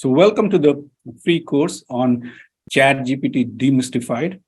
So welcome to the free course on ChatGPT Demystified.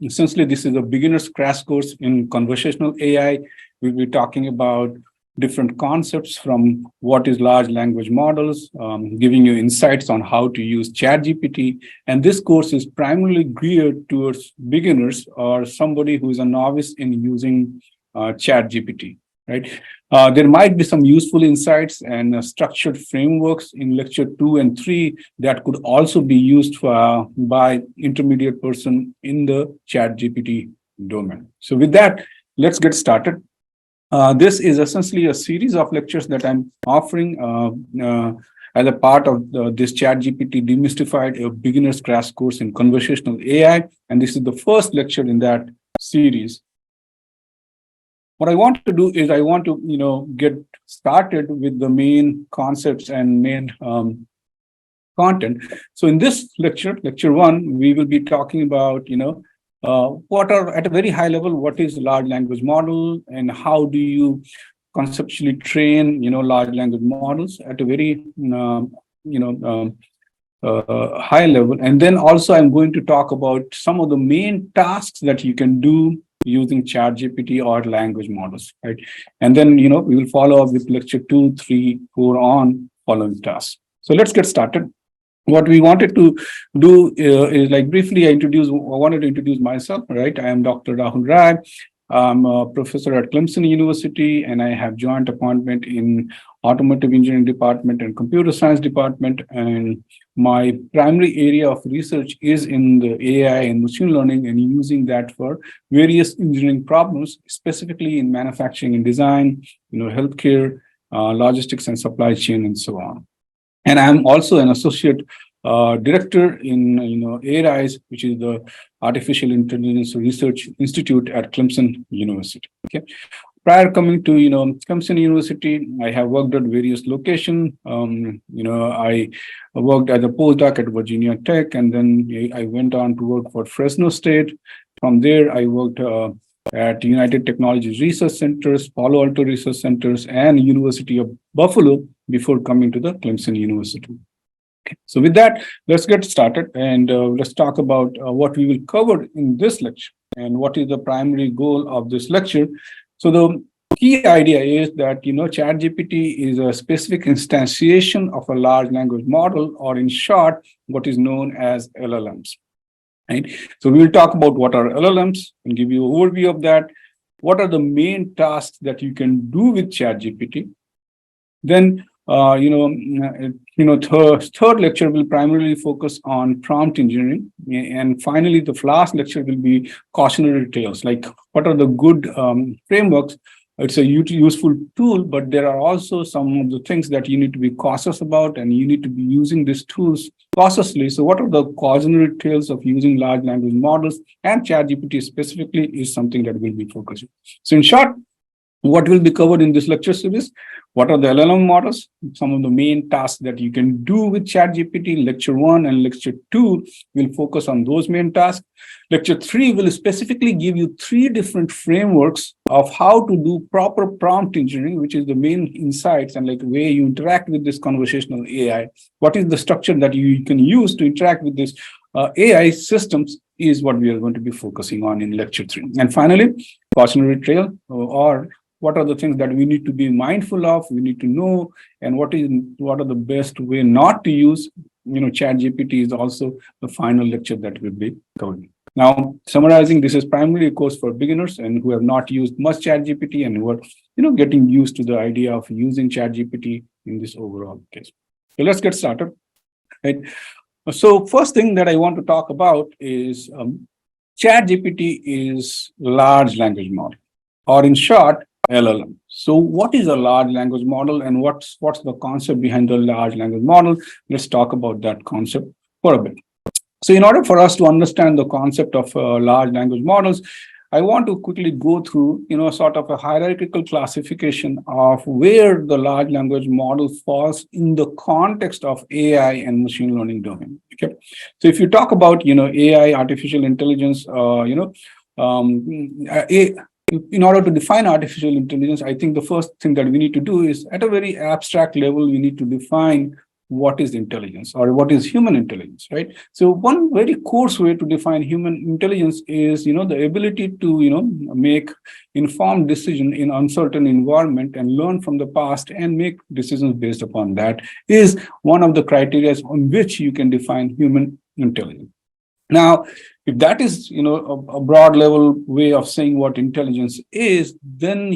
Essentially, this is a beginner's crash course in conversational AI. We'll be talking about different concepts from what is large language models, giving you insights on how to use ChatGPT. And this course is primarily geared towards beginners or somebody who is a novice in using ChatGPT, right? There might be some useful insights and structured frameworks in lecture 2 and 3 that could also be used by intermediate person in the ChatGPT domain. So with that, let's get started. This is essentially a series of lectures that I'm offering as a part of this ChatGPT Demystified, a beginner's crash course in conversational AI. And this is the first lecture in that series. What I want to do is I want to, get started with the main concepts and main content. So in this lecture 1, we will be talking about, what are at a very high level, what is a large language model and how do you conceptually train, large language models at a very, high level. And then also I'm going to talk about some of the main tasks that you can do using ChatGPT or language models, right? And then, we will follow up with lecture 2, 3, 4 on following tasks. So let's get started. What we wanted to do is like briefly, I wanted to introduce myself, right? I am Dr. Rahul Rai. I'm a professor at Clemson University, and I have joint appointment in automotive engineering department and computer science department. And my primary area of research is in the AI and machine learning and using that for various engineering problems, specifically in manufacturing and design, healthcare, logistics and supply chain, and so on. And I'm also an associate director in ARISE, which is the Artificial Intelligence Research Institute at Clemson University. Okay. Prior coming to Clemson University, I have worked at various locations. I worked as a postdoc at Virginia Tech, and then I went on to work for Fresno State. From there, I worked at United Technologies Research Centers, Palo Alto Research Centers, and University of Buffalo before coming to the Clemson University. Okay. So with that, let's get started and let's talk about what we will cover in this lecture and what is the primary goal of this lecture. So the key idea is that, ChatGPT is a specific instantiation of a large language model, or in short, what is known as LLMs. Right? So we will talk about what are LLMs and give you an overview of that. What are the main tasks that you can do with ChatGPT? Then, third lecture will primarily focus on prompt engineering. And finally, the last lecture will be cautionary tales, like what are the good frameworks. It's a useful tool, but there are also some of the things that you need to be cautious about, and you need to be using these tools cautiously. So what are the cautionary tales of using large language models, and ChatGPT specifically is something that we'll be focusing. So in short, what will be covered in this lecture series? What are the LLM models? Some of the main tasks that you can do with ChatGPT. Lecture 1 and lecture 2 will focus on those main tasks. Lecture 3 will specifically give you 3 different frameworks of how to do proper prompt engineering, which is the main insights and like the way you interact with this conversational AI. What is the structure that you can use to interact with this AI systems is what we are going to be focusing on in lecture 3. And finally, cautionary tale, or what are the things that we need to be mindful of, we need to know, and what are the best way not to use. ChatGPT is also the final lecture that we'll be covering. Now, summarizing, this is primarily a course for beginners and who have not used much ChatGPT and who are, getting used to the idea of using ChatGPT in this overall case. So let's get started. Right. So first thing that I want to talk about is ChatGPT is large language model, or in short, LLM. So what is a large language model and what's the concept behind the large language model? Let's talk about that concept for a bit. So in order for us to understand the concept of large language models, I want to quickly go through, sort of a hierarchical classification of where the large language model falls in the context of AI and machine learning domain. Okay. So if you talk about, AI, artificial intelligence, in order to define artificial intelligence, I think the first thing that we need to do is at a very abstract level, we need to define what is intelligence or what is human intelligence, right? So one very coarse way to define human intelligence is, the ability to, make informed decision in uncertain environment and learn from the past and make decisions based upon that is one of the criteria on which you can define human intelligence. Now, if that is, a broad level way of saying what intelligence is, then,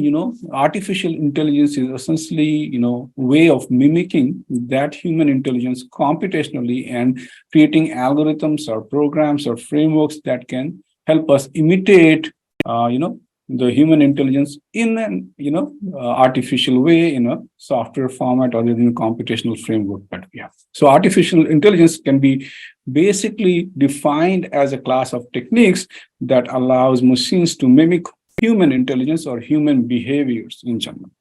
artificial intelligence is essentially, way of mimicking that human intelligence computationally and creating algorithms or programs or frameworks that can help us imitate, the human intelligence in an, artificial way in a software format or in a computational framework that we have. So artificial intelligence can be basically defined as a class of techniques that allows machines to mimic human intelligence or human behaviors in general.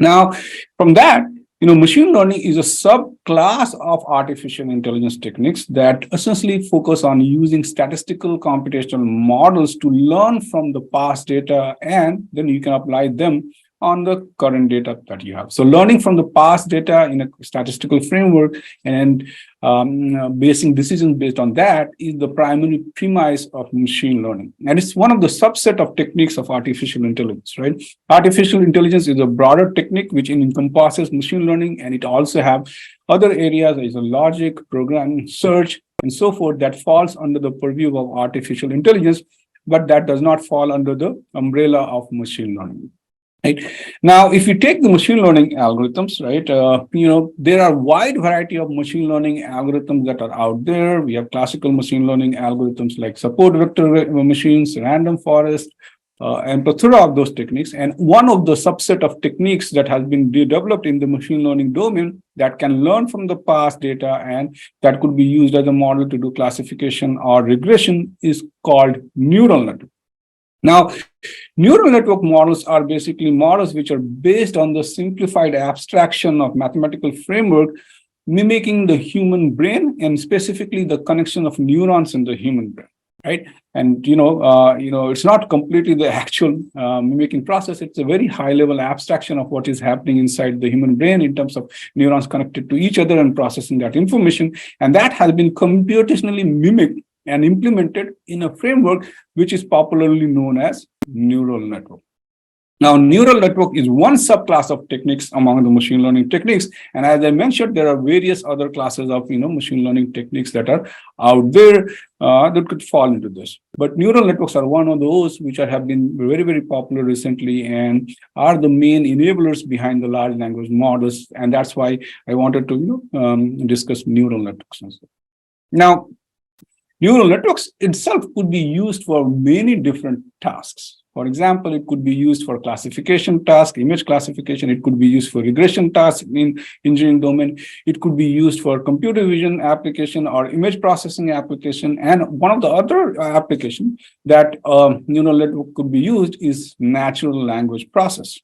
Now, from that, machine learning is a subclass of artificial intelligence techniques that essentially focus on using statistical computational models to learn from the past data, and then you can apply them on the current data that you have. So learning from the past data in a statistical framework and basing decisions based on that is the primary premise of machine learning. And it's one of the subset of techniques of artificial intelligence, right? Artificial intelligence is a broader technique which encompasses machine learning, and it also have other areas like logic, programming, search, and so forth that falls under the purview of artificial intelligence, but that does not fall under the umbrella of machine learning. Right. Now, if you take the machine learning algorithms, right, there are wide variety of machine learning algorithms that are out there. We have classical machine learning algorithms like support vector machines, random forest, and plethora of those techniques. And one of the subset of techniques that has been developed in the machine learning domain that can learn from the past data and that could be used as a model to do classification or regression is called neural network. Now, neural network models are basically models which are based on the simplified abstraction of mathematical framework, mimicking the human brain and specifically the connection of neurons in the human brain, right? And it's not completely the actual mimicking process. It's a very high-level abstraction of what is happening inside the human brain in terms of neurons connected to each other and processing that information, and that has been computationally mimicked and implemented in a framework which is popularly known as neural network. Now, neural network is one subclass of techniques among the machine learning techniques. And as I mentioned, there are various other classes of machine learning techniques that are out there that could fall into this. But neural networks are one of those which have been very, very popular recently and are the main enablers behind the large language models. And that's why I wanted to discuss neural networks. Now, neural networks itself could be used for many different tasks. For example, it could be used for classification tasks, image classification. It could be used for regression tasks in engineering domain. It could be used for computer vision application or image processing application. And one of the other application that neural network could be used is natural language process.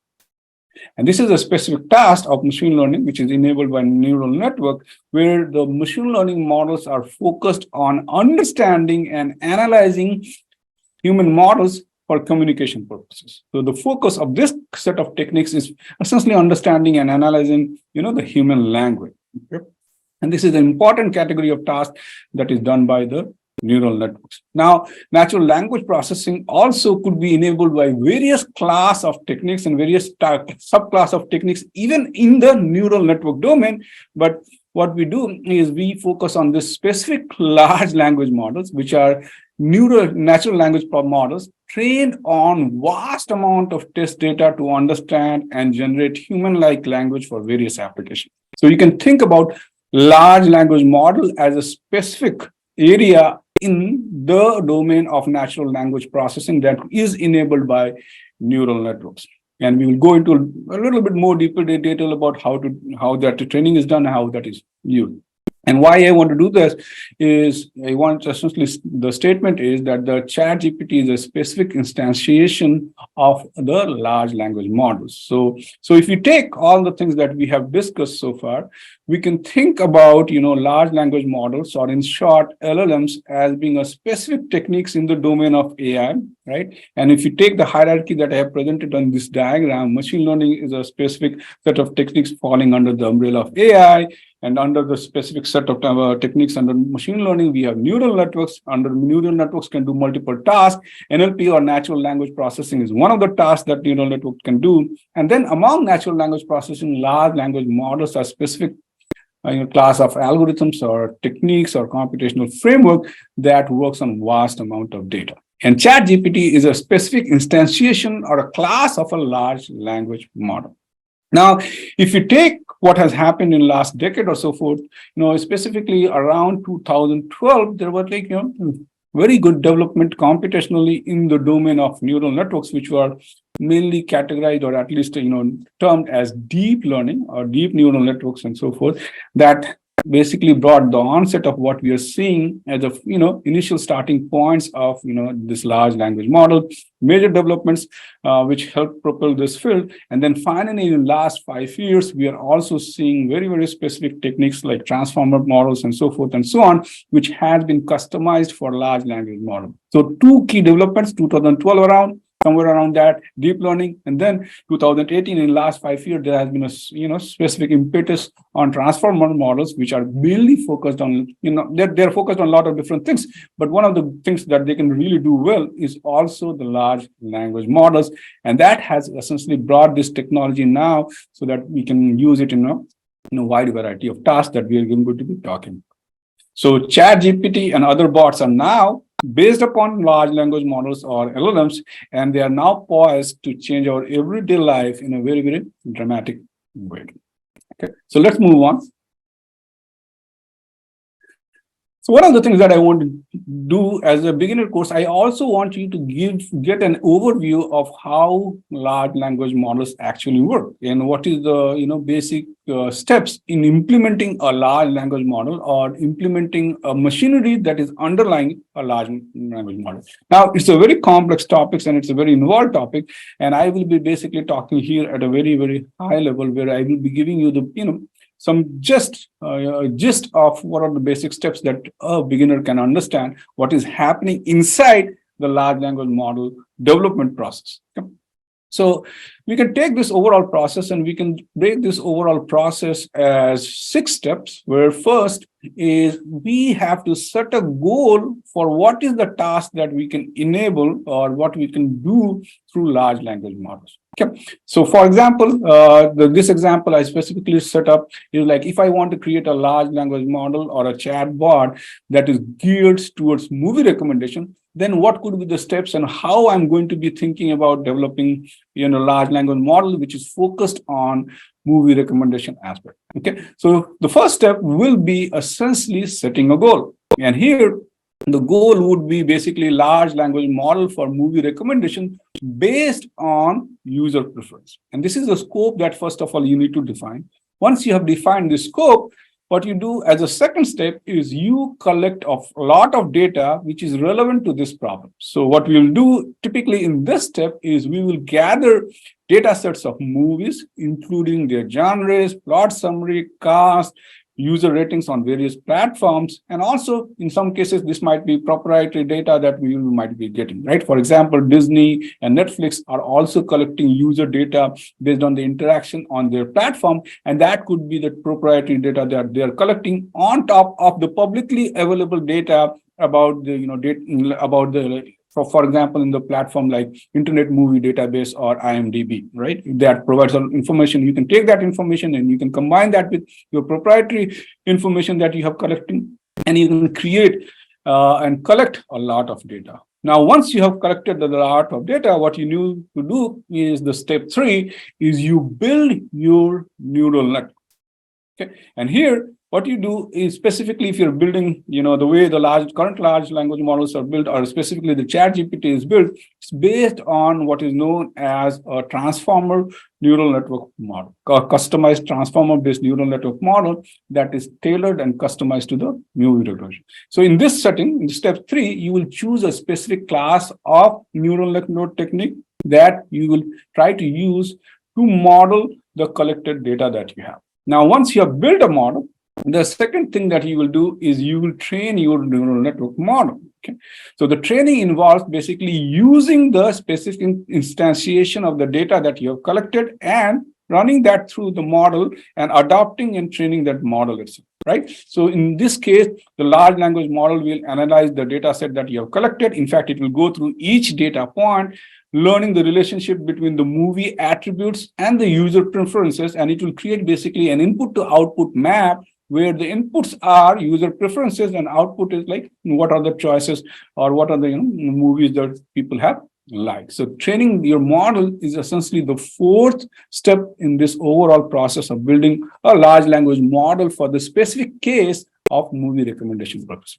And this is a specific task of machine learning, which is enabled by neural network, where the machine learning models are focused on understanding and analyzing human models for communication purposes. So the focus of this set of techniques is essentially understanding and analyzing, the human language. Okay? And this is an important category of task that is done by the neural networks. Now, natural language processing also could be enabled by various class of techniques and various subclass of techniques, even in the neural network domain. But what we do is we focus on this specific large language models, which are natural language models trained on vast amount of test data to understand and generate human-like language for various applications. So you can think about large language model as a specific area in the domain of natural language processing that is enabled by neural networks. And we will go into a little bit more deeper detail about how that training is done and how that is used. And why I want to do this is the statement is that the ChatGPT is a specific instantiation of the large language models. So if you take all the things that we have discussed so far, we can think about, large language models, or in short, LLMs, as being a specific techniques in the domain of AI, right? And if you take the hierarchy that I have presented on this diagram, machine learning is a specific set of techniques falling under the umbrella of AI. And under the specific set of techniques under machine learning, we have neural networks. Under neural networks can do multiple tasks. NLP, or natural language processing, is one of the tasks that neural network can do. And then among natural language processing, large language models are specific class of algorithms or techniques or computational framework that works on vast amount of data. And ChatGPT is a specific instantiation or a class of a large language model. Now, if you take what has happened in last decade or so forth, specifically around 2012, there were very good development computationally in the domain of neural networks, which were mainly categorized or at least termed as deep learning or deep neural networks and so forth, that basically brought the onset of what we are seeing as a initial starting points of this large language model, major developments which helped propel this field. And then finally, in the last 5 years, we are also seeing very, very specific techniques like transformer models and so forth and so on, which has been customized for large language model. So two key developments, 2012 around, somewhere around that, deep learning, and then 2018, in the last 5 years, there has been a specific impetus on transformer models, which are mainly focused on, they're focused on a lot of different things. But one of the things that they can really do well is also the large language models. And that has essentially brought this technology now so that we can use it in a wide variety of tasks that we are going to be talking. So ChatGPT and other bots are now based upon large language models or LLMs, and they are now poised to change our everyday life in a very, very dramatic way. Okay, so let's move on. So one of the things that I want to do as a beginner course, I also want you to get an overview of how large language models actually work and what is the basic steps in implementing a large language model or implementing a machinery that is underlying a large language model. Now, it's a very complex topic and it's a very involved topic, and I will be basically talking here at a very, very high level where I will be giving you the some gist of what are the basic steps that a beginner can understand what is happening inside the large language model development process. Okay? So we can take this overall process and we can break this overall process as 6 steps, where first is we have to set a goal for what is the task that we can enable or what we can do through large language models. Okay, so for example, this example I specifically set up is like if I want to create a large language model or a chat bot that is geared towards movie recommendation, then what could be the steps and how I'm going to be thinking about developing large language model which is focused on movie recommendation aspect. Okay, so the first step will be essentially setting a goal, and here the goal would be basically large language model for movie recommendation based on user preference. And this is the scope that first of all you need to define. Once you have defined the scope, what you do as a second step is you collect a lot of data which is relevant to this problem. So what we will do typically in this step is we will gather data sets of movies, including their genres, plot summary, cast, user ratings on various platforms, and also in some cases this might be proprietary data that we might be getting, right? For example, Disney and Netflix are also collecting user data based on the interaction on their platform, and that could be the proprietary data that they are collecting on top of the publicly available data about the for example, in the platform like Internet Movie Database or IMDb, right? That provides some information. You can take that information and you can combine that with your proprietary information that you have collecting, and you can create and collect a lot of data. Now, once you have collected a lot of data, what you need to do is the step 3 is you build your neural network. Okay, and here what you do is specifically if you're building, the way the current large language models are built, or specifically the ChatGPT is built, it's based on what is known as a transformer neural network model, a customized transformer-based neural network model that is tailored and customized to the movie recognition. So in this setting, in step 3, you will choose a specific class of neural network technique that you will try to use to model the collected data that you have. Now, once you have built a model, the second thing that you will do is you will train your neural network model. Okay. So the training involves basically using the specific instantiation of the data that you have collected and running that through the model and adopting and training that model itself, right? So in this case, the large language model will analyze the data set that you have collected. In fact, it will go through each data point, learning the relationship between the movie attributes and the user preferences, and it will create basically an input to output map where the inputs are user preferences and output is like what are the choices or what are the movies that people have liked. So training your model is essentially the fourth step in this overall process of building a large language model for the specific case of movie recommendation purpose.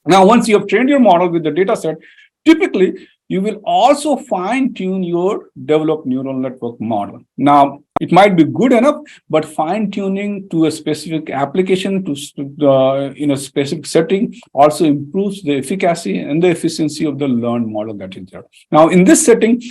Now, once you have trained your model with the data set, typically you will also fine-tune your developed neural network model. Now, it might be good enough, but fine-tuning to a specific application in a specific setting also improves the efficacy and the efficiency of the learned model that is there. Now, in this setting,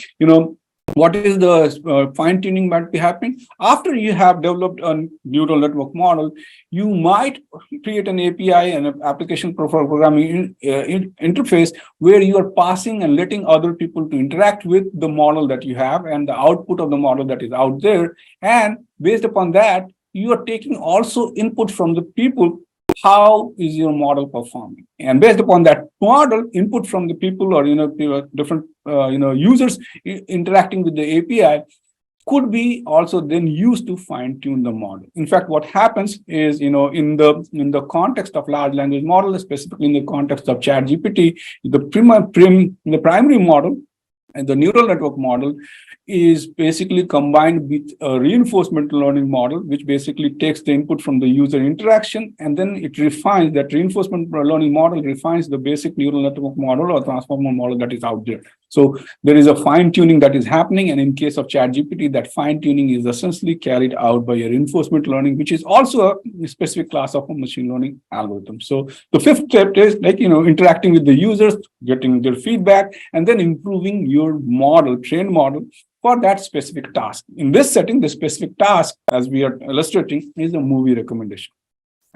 what is the fine-tuning might be happening? After you have developed a neural network model, you might create an API and an application programming interface where you are passing and letting other people to interact with the model that you have and the output of the model that is out there. And based upon that, you are taking also input from the people. How is your model performing? And based upon that model, input from the people or different users interacting with the API could be also then used to fine-tune the model. In fact, what happens is in the context of large language model, specifically in the context of ChatGPT, the primary model and the neural network model is basically combined with a reinforcement learning model, which basically takes the input from the user interaction, and then it refines that reinforcement learning model, refines the basic neural network model or transformer model that is out there. So there is a fine-tuning that is happening, and in case of ChatGPT, that fine-tuning is essentially carried out by a reinforcement learning, which is also a specific class of a machine learning algorithm. So the fifth step is interacting with the users, getting their feedback, and then improving your model, trained model, for that specific task. In this setting, the specific task, as we are illustrating, is a movie recommendation,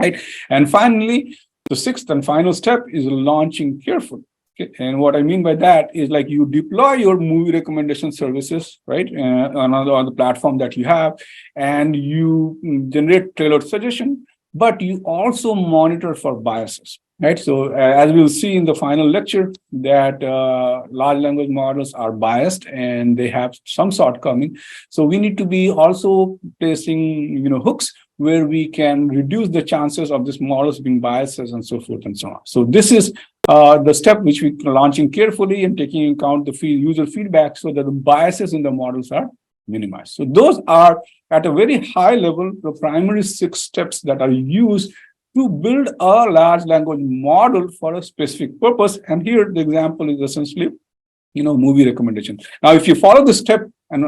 right? And finally, the sixth and final step is launching carefully. Okay? And what I mean by that is like you deploy your movie recommendation services, right, on the platform that you have, and you generate tailored suggestion, but you also monitor for biases. Right. So as we'll see in the final lecture, that large language models are biased and they have some shortcoming. So we need to be also placing hooks where we can reduce the chances of these models being biased and so forth and so on. So this is the step which we are launching carefully and taking into account the user feedback so that the biases in the models are minimized. So those are at a very high level the primary 6 steps that are used to build a large language model for a specific purpose. And here the example is essentially, movie recommendation. Now, if you follow the step and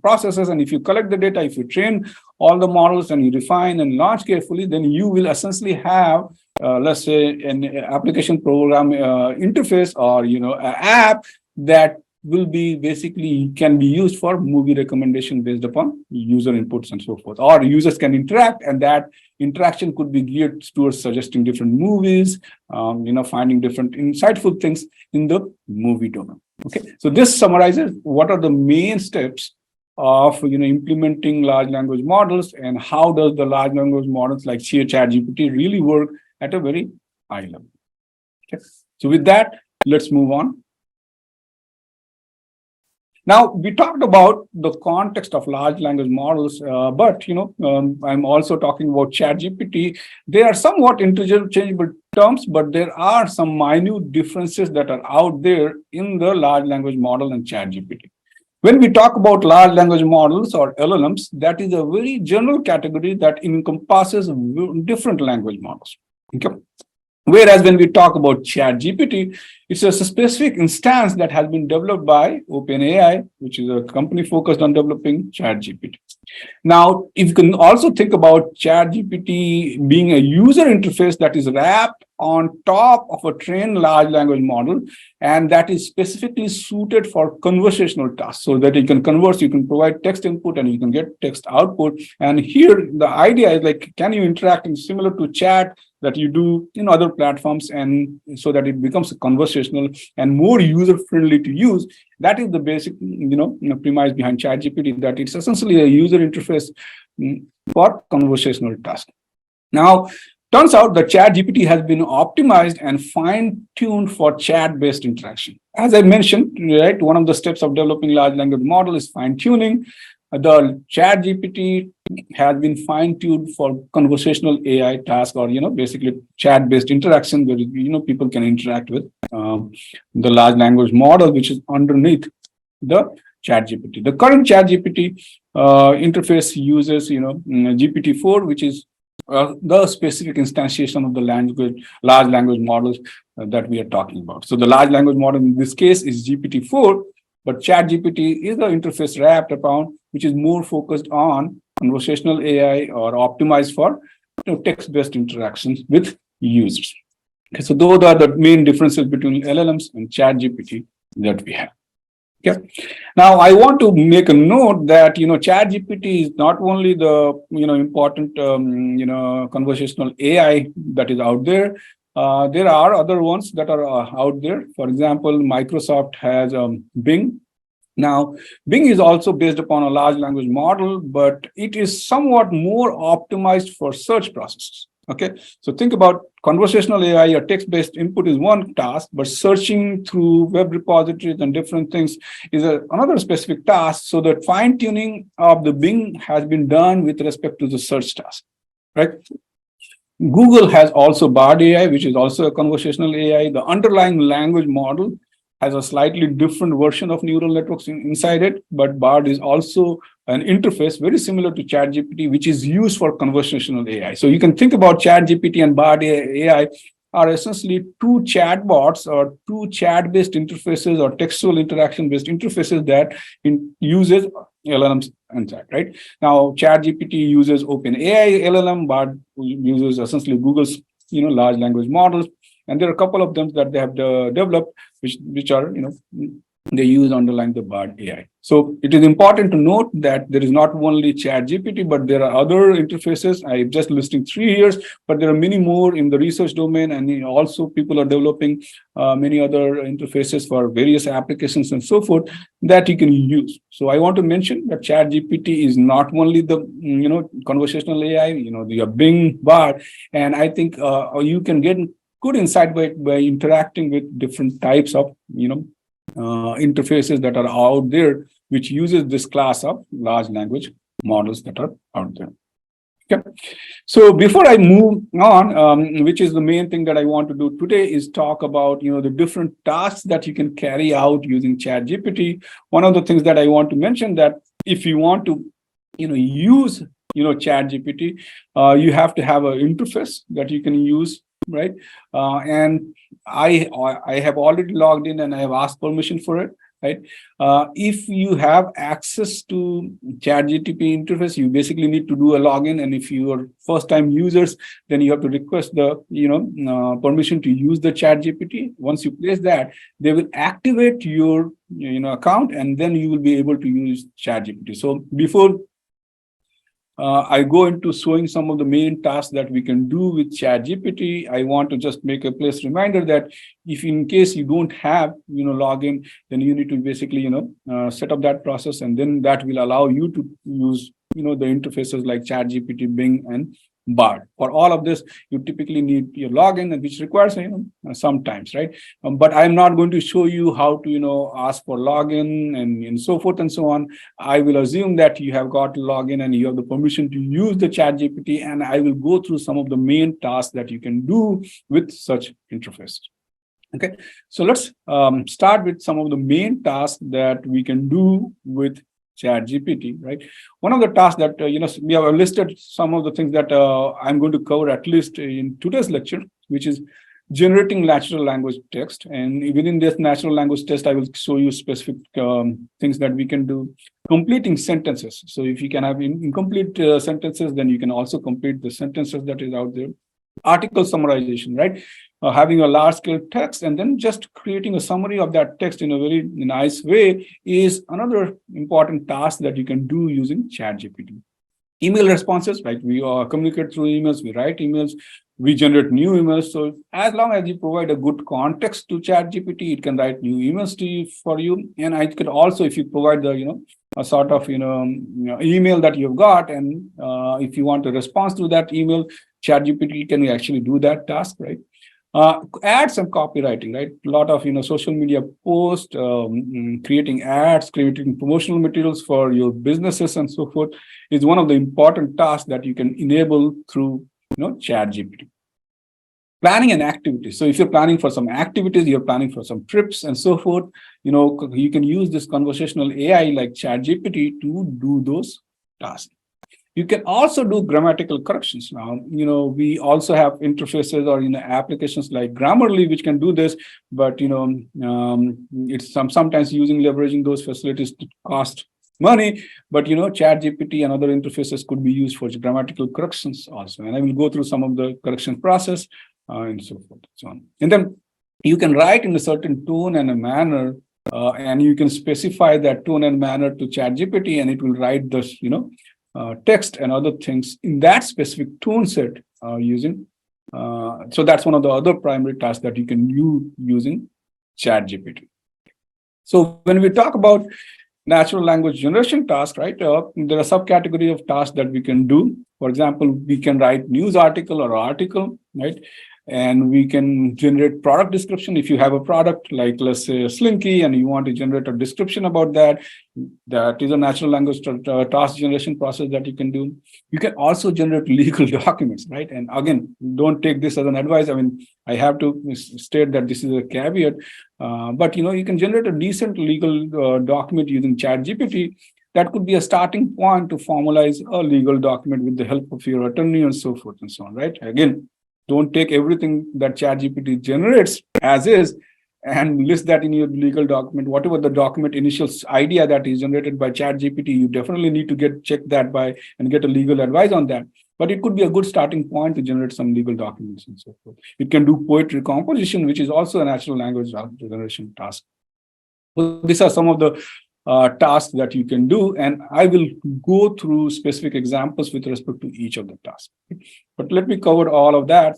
processes, and if you collect the data, if you train all the models and you refine and launch carefully, then you will essentially have, let's say, an application program interface or, an app that will be basically can be used for movie recommendation based upon user inputs and so forth. Or users can interact, and that interaction could be geared towards suggesting different movies, finding different insightful things in the movie domain. Okay, so this summarizes what are the main steps of implementing large language models and how does the large language models like ChatGPT really work at a very high level. Okay, so with that, let's move on. Now, we talked about the context of large language models, but I'm also talking about ChatGPT. They are somewhat interchangeable terms, but there are some minute differences that are out there in the large language model and ChatGPT. When we talk about large language models or LLMs, that is a very general category that encompasses different language models. Okay? Whereas when we talk about ChatGPT, It's a specific instance that has been developed by OpenAI, which is a company focused on developing ChatGPT. Now, if you can also think about ChatGPT being a user interface that is wrapped on top of a trained large language model, and that is specifically suited for conversational tasks, so that you can converse, you can provide text input, and you can get text output. And here, the idea is like, can you interact in similar to chat that you do in other platforms, and so that it becomes conversational and more user-friendly to use. That is the basic, premise behind ChatGPT, that it's essentially a user interface for conversational tasks. Now, turns out that ChatGPT has been optimized and fine-tuned for chat-based interaction. As I mentioned, right, one of the steps of developing large language model is fine-tuning. The ChatGPT has been fine-tuned for conversational AI tasks, or basically chat-based interaction, where people can interact with the large language model, which is underneath the ChatGPT. The current ChatGPT interface uses GPT-4, which is the specific instantiation of the large language models that we are talking about. So the large language model in this case is GPT-4, but ChatGPT is the interface wrapped upon, which is more focused on conversational AI or optimized for text-based interactions with users. Okay, so those are the main differences between LLMs and ChatGPT that we have. Okay. Now, I want to make a note that ChatGPT is not only the important conversational AI that is out there. There are other ones that are out there. For example, Microsoft has Bing. Now, Bing is also based upon a large language model, but it is somewhat more optimized for search processes. Okay, so think about conversational AI or text-based input is one task, but searching through web repositories and different things is another specific task. So the fine-tuning of the Bing has been done with respect to the search task, right? Google has also Bard AI, which is also a conversational AI. The underlying language model has a slightly different version of neural networks inside it, but Bard is also an interface very similar to ChatGPT, which is used for conversational AI. So you can think about ChatGPT and Bard AI are essentially two chatbots or two chat-based interfaces or textual interaction-based interfaces that uses LLMs and chat, right? Now, ChatGPT uses OpenAI LLM, Bard uses essentially Google's large language models. And there are a couple of them that they have developed, which are, they use underlying the Bard AI. So it is important to note that there is not only ChatGPT, but there are other interfaces. I'm just listing 3 here, but there are many more in the research domain, and also people are developing many other interfaces for various applications and so forth that you can use. So I want to mention that ChatGPT is not only the conversational AI, the Bing, Bard, and I think you can get good insight by interacting with different types of interfaces that are out there, which uses this class of large language models that are out there. Okay. So before I move on, which is the main thing that I want to do today, is talk about the different tasks that you can carry out using ChatGPT. One of the things that I want to mention, that if you want to use ChatGPT, you have to have an interface that you can use, right? And I have already logged in and I have asked permission for it, right? If you have access to ChatGPT interface, you basically need to do a login. And if you are first-time users, then you have to request the permission to use the ChatGPT. Once you place that, they will activate your account, and then you will be able to use ChatGPT. So before I go into showing some of the main tasks that we can do with ChatGPT, I want to just make a place reminder that if in case you don't have login, then you need to basically set up that process, and then that will allow you to use the interfaces like ChatGPT, Bing, and Bard. For all of this, you typically need your login, which requires sometimes, right? But I'm not going to show you how to ask for login and so forth and so on. I will assume that you have got login and you have the permission to use the ChatGPT, and I will go through some of the main tasks that you can do with such interfaces. Okay, so let's start with some of the main tasks that we can do with ChatGPT, right? One of the tasks that, we have listed some of the things that I'm going to cover at least in today's lecture, which is generating natural language text. And within this natural language test, I will show you specific things that we can do. Completing sentences. So if you can have incomplete sentences, then you can also complete the sentences that is out there. Article summarization, right? Having a large scale text and then just creating a summary of that text in a very nice way is another important task that you can do using ChatGPT. Email responses, right? We communicate through emails, we write emails, we generate new emails. So as long as you provide a good context to ChatGPT, it can write new emails to you for you. And I could also, if you provide the, a sort of, email that you've got, and if you want a response to that email, ChatGPT can actually do that task, right? Ads and copywriting, right? A lot of social media posts, creating ads, creating promotional materials for your businesses and so forth is one of the important tasks that you can enable through ChatGPT. Planning and activities. So if you're planning for some activities, you're planning for some trips and so forth, you can use this conversational AI like ChatGPT to do those tasks. You can also do grammatical corrections now. We also have interfaces or applications like Grammarly which can do this, but it's sometimes leveraging those facilities to cost money. But ChatGPT and other interfaces could be used for grammatical corrections also. And I will go through some of the correction process and so forth and so on. And then you can write in a certain tone and a manner, and you can specify that tone and manner to ChatGPT, and it will write this, text and other things in that specific tone set using. So that's one of the other primary tasks that you can do using ChatGPT. So when we talk about natural language generation tasks, right, there are subcategories of tasks that we can do. For example, we can write news article or article, right? And we can generate product description. If you have a product like, let's say, Slinky, and you want to generate a description about that, that is a natural language task generation process that you can do. You can also generate legal documents, right? And again, don't take this as an advice. I mean, I have to state that this is a caveat, but you can generate a decent legal document using ChatGPT. That could be a starting point to formalize a legal document with the help of your attorney and so forth and so on, right? Again, don't take everything that ChatGPT generates as is and list that in your legal document. Whatever the document initial idea that is generated by ChatGPT, you definitely need to check that by and get a legal advice on that. But it could be a good starting point to generate some legal documents and so forth. It can do poetry composition, which is also a natural language generation task. So these are some of the tasks that you can do, and I will go through specific examples with respect to each of the tasks. But let me cover all of that.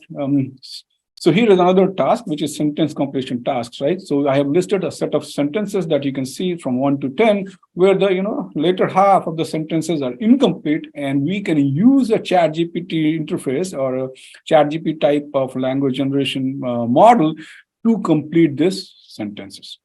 So here is another task, which is sentence completion tasks, right? So I have listed a set of sentences that you can see from 1 to 10, where the later half of the sentences are incomplete, and we can use a ChatGPT interface or a ChatGPT type of language generation model to complete these sentences.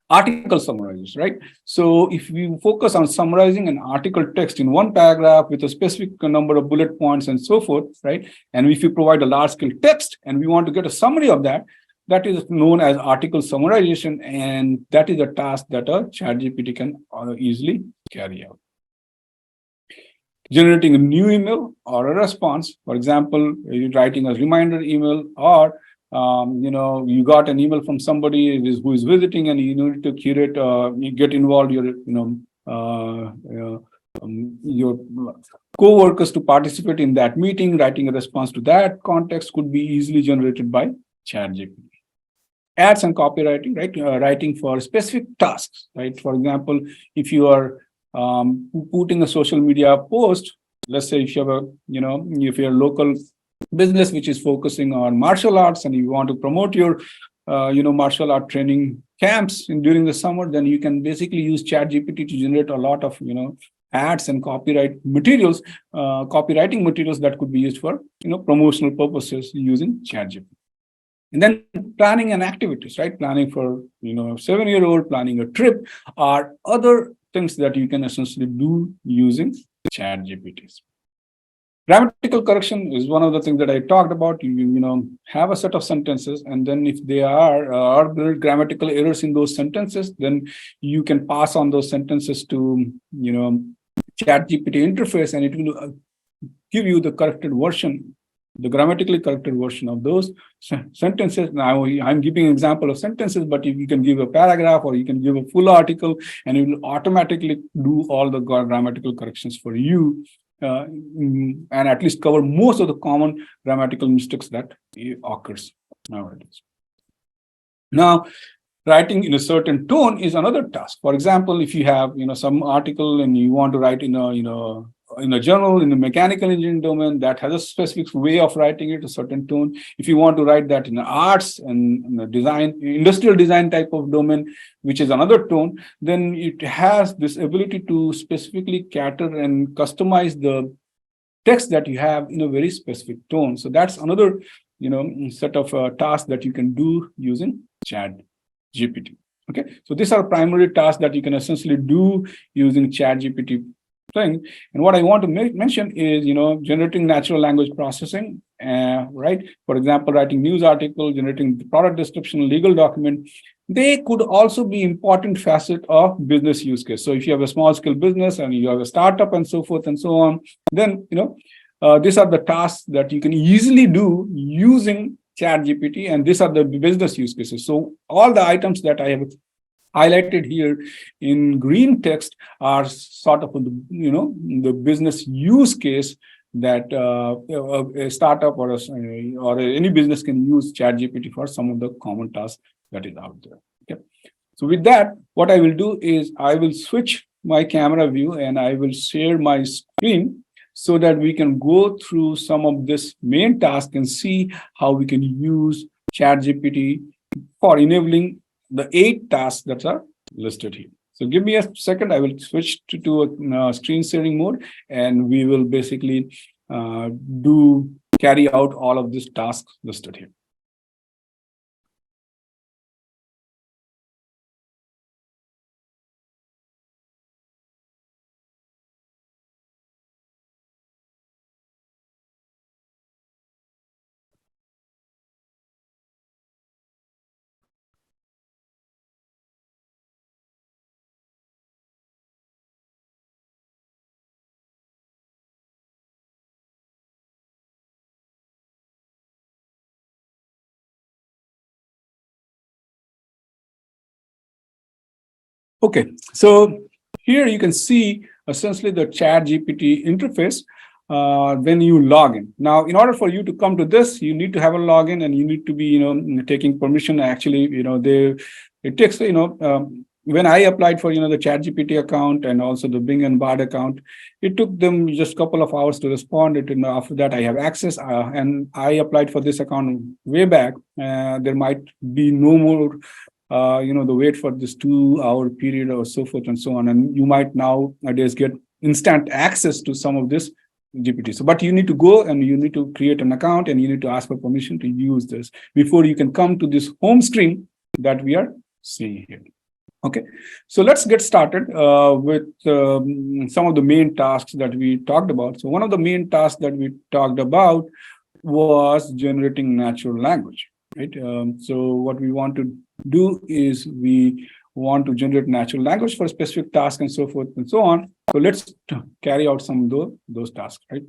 Article summarizers, right? So if we focus on summarizing an article text in one paragraph with a specific number of bullet points and so forth, right? And if you provide a large scale text and we want to get a summary of that, that is known as article summarization. And that is a task that a ChatGPT can easily carry out. Generating a new email or a response, for example, you're writing a reminder email, or you got an email from somebody who is visiting, and you need to curate, you get involved your co-workers to participate in that meeting. Writing a response to that context could be easily generated by ChatGPT. Ads and copywriting, right? Writing for specific tasks, right? For example, if you are putting a social media post, let's say if you have if you're a local business which is focusing on martial arts and you want to promote your martial art training camps during the summer, then you can basically use ChatGPT to generate a lot of ads and copyrighting materials that could be used for promotional purposes using ChatGPT. And then planning and activities, right? Planning for 7-year-old, planning a trip, or other things that you can essentially do using ChatGPTs. Grammatical correction is one of the things that I talked about. You have a set of sentences, and then if there are grammatical errors in those sentences, then you can pass on those sentences to ChatGPT interface, and it will give you the corrected version the grammatically corrected version of those sentences. Now I'm giving an example of sentences, but you can give a paragraph or you can give a full article, and it will automatically do all the grammatical corrections for you, and at least cover most of the common grammatical mistakes that occurs nowadays. Now, writing in a certain tone is another task. For example, if you have some article and you want to write in a journal in the mechanical engineering domain that has a specific way of writing it, a certain tone. If you want to write that in the arts and in the design, industrial design type of domain, which is another tone, then it has this ability to specifically cater and customize the text that you have in a very specific tone. So that's another set of tasks that you can do using ChatGPT. Okay, so these are primary tasks that you can essentially do using ChatGPT thing. And what I want to mention is, generating natural language processing, right? For example, writing news article, generating the product description, legal document. They could also be important facet of business use case. So if you have a small scale business and you have a startup and so forth and so on, then, these are the tasks that you can easily do using ChatGPT, and these are the business use cases. So all the items that I have highlighted here in green text are sort of the business use case that a startup or any business can use ChatGPT for some of the common tasks that is out there. Okay, so with that, what I will do is I will switch my camera view and I will share my screen so that we can go through some of this main task and see how we can use ChatGPT for enabling the 8 tasks that are listed here. So give me a second. I will switch to a screen sharing mode, and we will basically carry out all of these tasks listed here. Okay, so here you can see essentially the ChatGPT interface when you log in. Now, in order for you to come to this, you need to have a login and you need to be, taking permission. Actually, it takes, when I applied for, the ChatGPT account and also the Bing and Bard account, it took them just a couple of hours to respond. After that, I have access, and I applied for this account way back. There might be no more the wait for this 2-hour period or so forth and so on. And you might nowadays get instant access to some of this GPT. So, but you need to go and you need to create an account and you need to ask for permission to use this before you can come to this home screen that we are seeing here. Okay, so let's get started with some of the main tasks that we talked about. So one of the main tasks that we talked about was generating natural language. Right. So what we want to do is we want to generate natural language for a specific task and so forth and so on. So let's carry out some of those tasks. Right.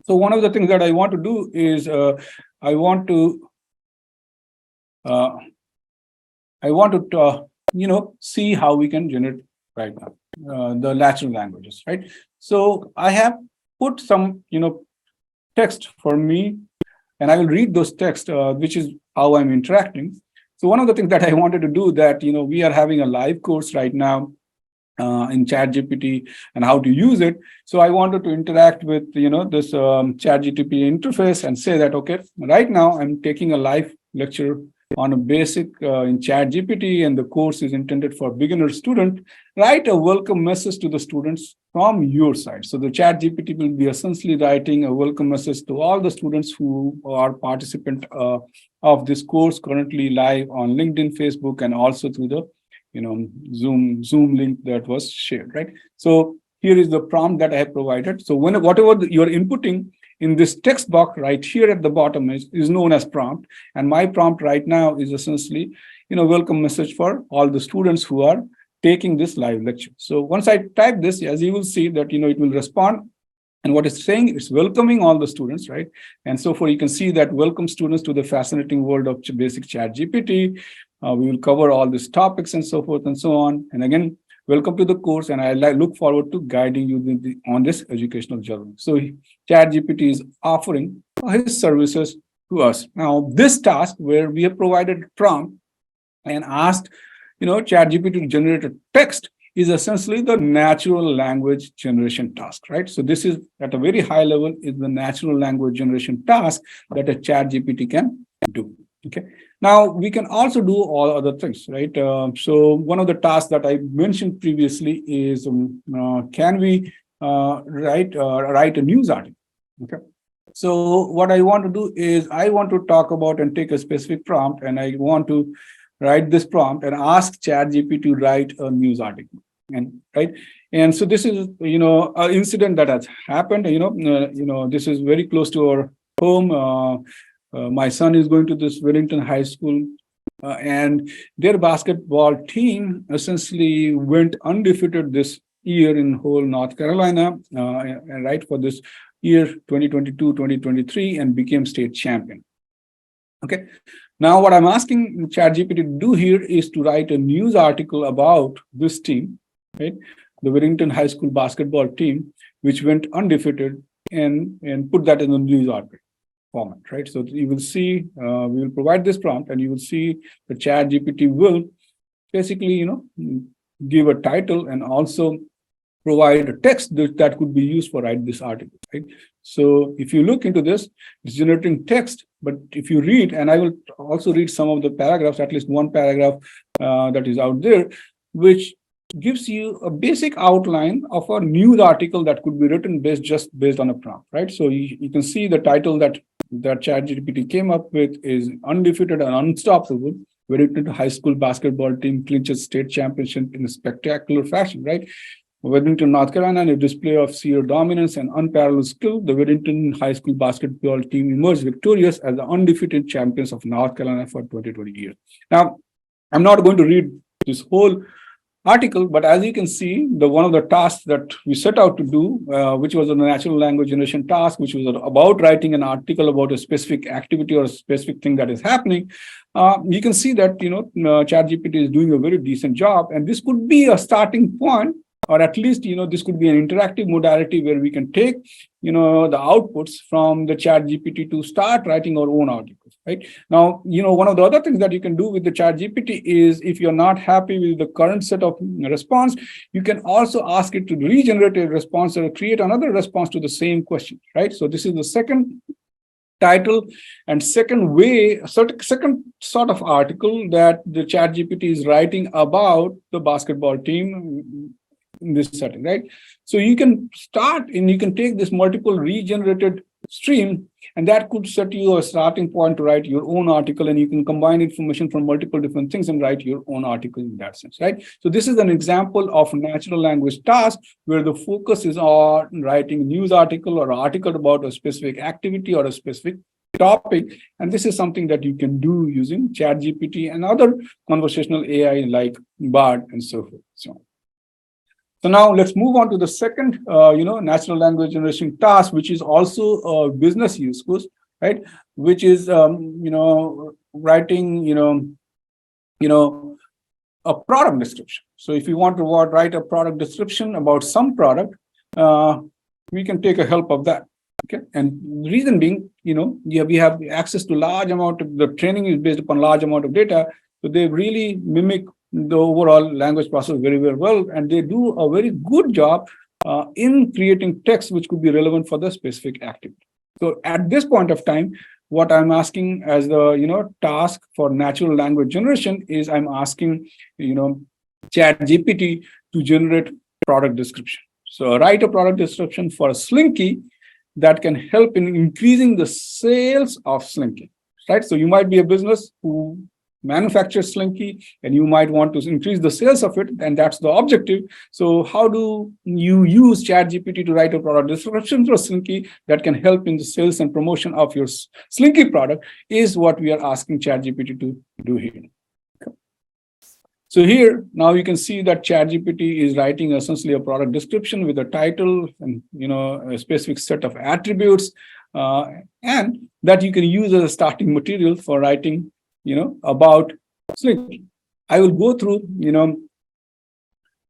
So one of the things that I want to do is I want to see how we can generate right now the natural languages. Right. So I have put some text for me, and I will read those texts, which is how I'm interacting. So one of the things that I wanted to do that, we are having a live course right now in ChatGPT and how to use it. So I wanted to interact with, this ChatGPT interface and say that, okay, right now I'm taking a live lecture on a basic in ChatGPT, and the course is intended for beginner student. Write a welcome message to the students from your side. So the ChatGPT will be essentially writing a welcome message to all the students who are participant of this course currently live on LinkedIn, Facebook, and also through the Zoom link that was shared. Right. So here is the prompt that I have provided. So whatever you're inputting in this text box right here at the bottom is known as prompt. And my prompt right now is essentially, welcome message for all the students who are taking this live lecture. So once I type this, as you will see that, it will respond And what it's saying, it's welcoming all the students, right? And so for you can see that welcome students to the fascinating world of basic chat GPT. We will cover all these topics and so forth and so on. And again, welcome to the course, and I look forward to guiding you on this educational journey. So ChatGPT is offering his services to us. Now, this task where we have provided prompt and asked, ChatGPT to generate a text is essentially the natural language generation task, right? So this is at a very high level is the natural language generation task that a ChatGPT can do. Okay. Now we can also do all other things, right? So one of the tasks that I mentioned previously is can we write a news article? Okay. So what I want to do is I want to talk about and take a specific prompt, and I want to write this prompt and ask ChatGPT to write a news article. And right, and so this is an incident that has happened. This is very close to our home. My son is going to this Wellington High School, and their basketball team essentially went undefeated this year in whole North Carolina, right, for this year 2022-2023, and became state champion. Okay. Now, what I'm asking ChatGPT to do here is to write a news article about this team, right? The Wellington High School basketball team, which went undefeated, and put that in the news article format, right? So you will see, we will provide this prompt, and you will see the ChatGPT will basically, give a title and also provide a text that could be used for write this article, right? So if you look into this, it's generating text, but if you read, and I will also read some of the paragraphs, at least one paragraph that is out there, which gives you a basic outline of a news article that could be written based on a prompt, right? So you can see the title that ChatGPT came up with is Undefeated and Unstoppable. Wellington High School basketball team clinches state championship in a spectacular fashion, right? Wellington, North Carolina, in a display of sheer dominance and unparalleled skill, the Wellington High School basketball team emerged victorious as the undefeated champions of North Carolina for 2020 years. Now, I'm not going to read this whole article, but as you can see, one of the tasks that we set out to do, which was a natural language generation task, which was about writing an article about a specific activity or a specific thing that is happening, you can see that ChatGPT is doing a very decent job, and this could be a starting point. Or at least, this could be an interactive modality where we can take, the outputs from the ChatGPT to start writing our own articles, right? Now, one of the other things that you can do with the ChatGPT is if you're not happy with the current set of response, you can also ask it to regenerate a response or create another response to the same question, right? So this is the second title and second sort of article that the ChatGPT is writing about the basketball team in this setting, right? So you can start and you can take this multiple regenerated stream, and that could set you a starting point to write your own article, and you can combine information from multiple different things and write your own article in that sense, right? So this is an example of natural language task where the focus is on writing news article or article about a specific activity or a specific topic, and this is something that you can do using ChatGPT and other conversational AI like Bard and so forth. So now let's move on to the second, natural language generation task, which is also a business use case, right? Which is, writing, a product description. So if you want to write a product description about some product, we can take a help of that. Okay, and the reason being, we have access to large amount of the training is based upon large amount of data, so they really mimic the overall language process very, very well, and they do a very good job in creating text which could be relevant for the specific activity. So at this point of time, what I'm asking as the task for natural language generation is I'm asking ChatGPT to generate product description. So write a product description for a Slinky that can help in increasing the sales of Slinky, right? So you might be a business who manufactures Slinky, and you might want to increase the sales of it, and that's the objective. So how do you use ChatGPT to write a product description for Slinky that can help in the sales and promotion of your Slinky product is what we are asking ChatGPT to do here. So here, now you can see that ChatGPT is writing essentially a product description with a title and, a specific set of attributes, and that you can use as a starting material for writing, about Slinky. I will go through,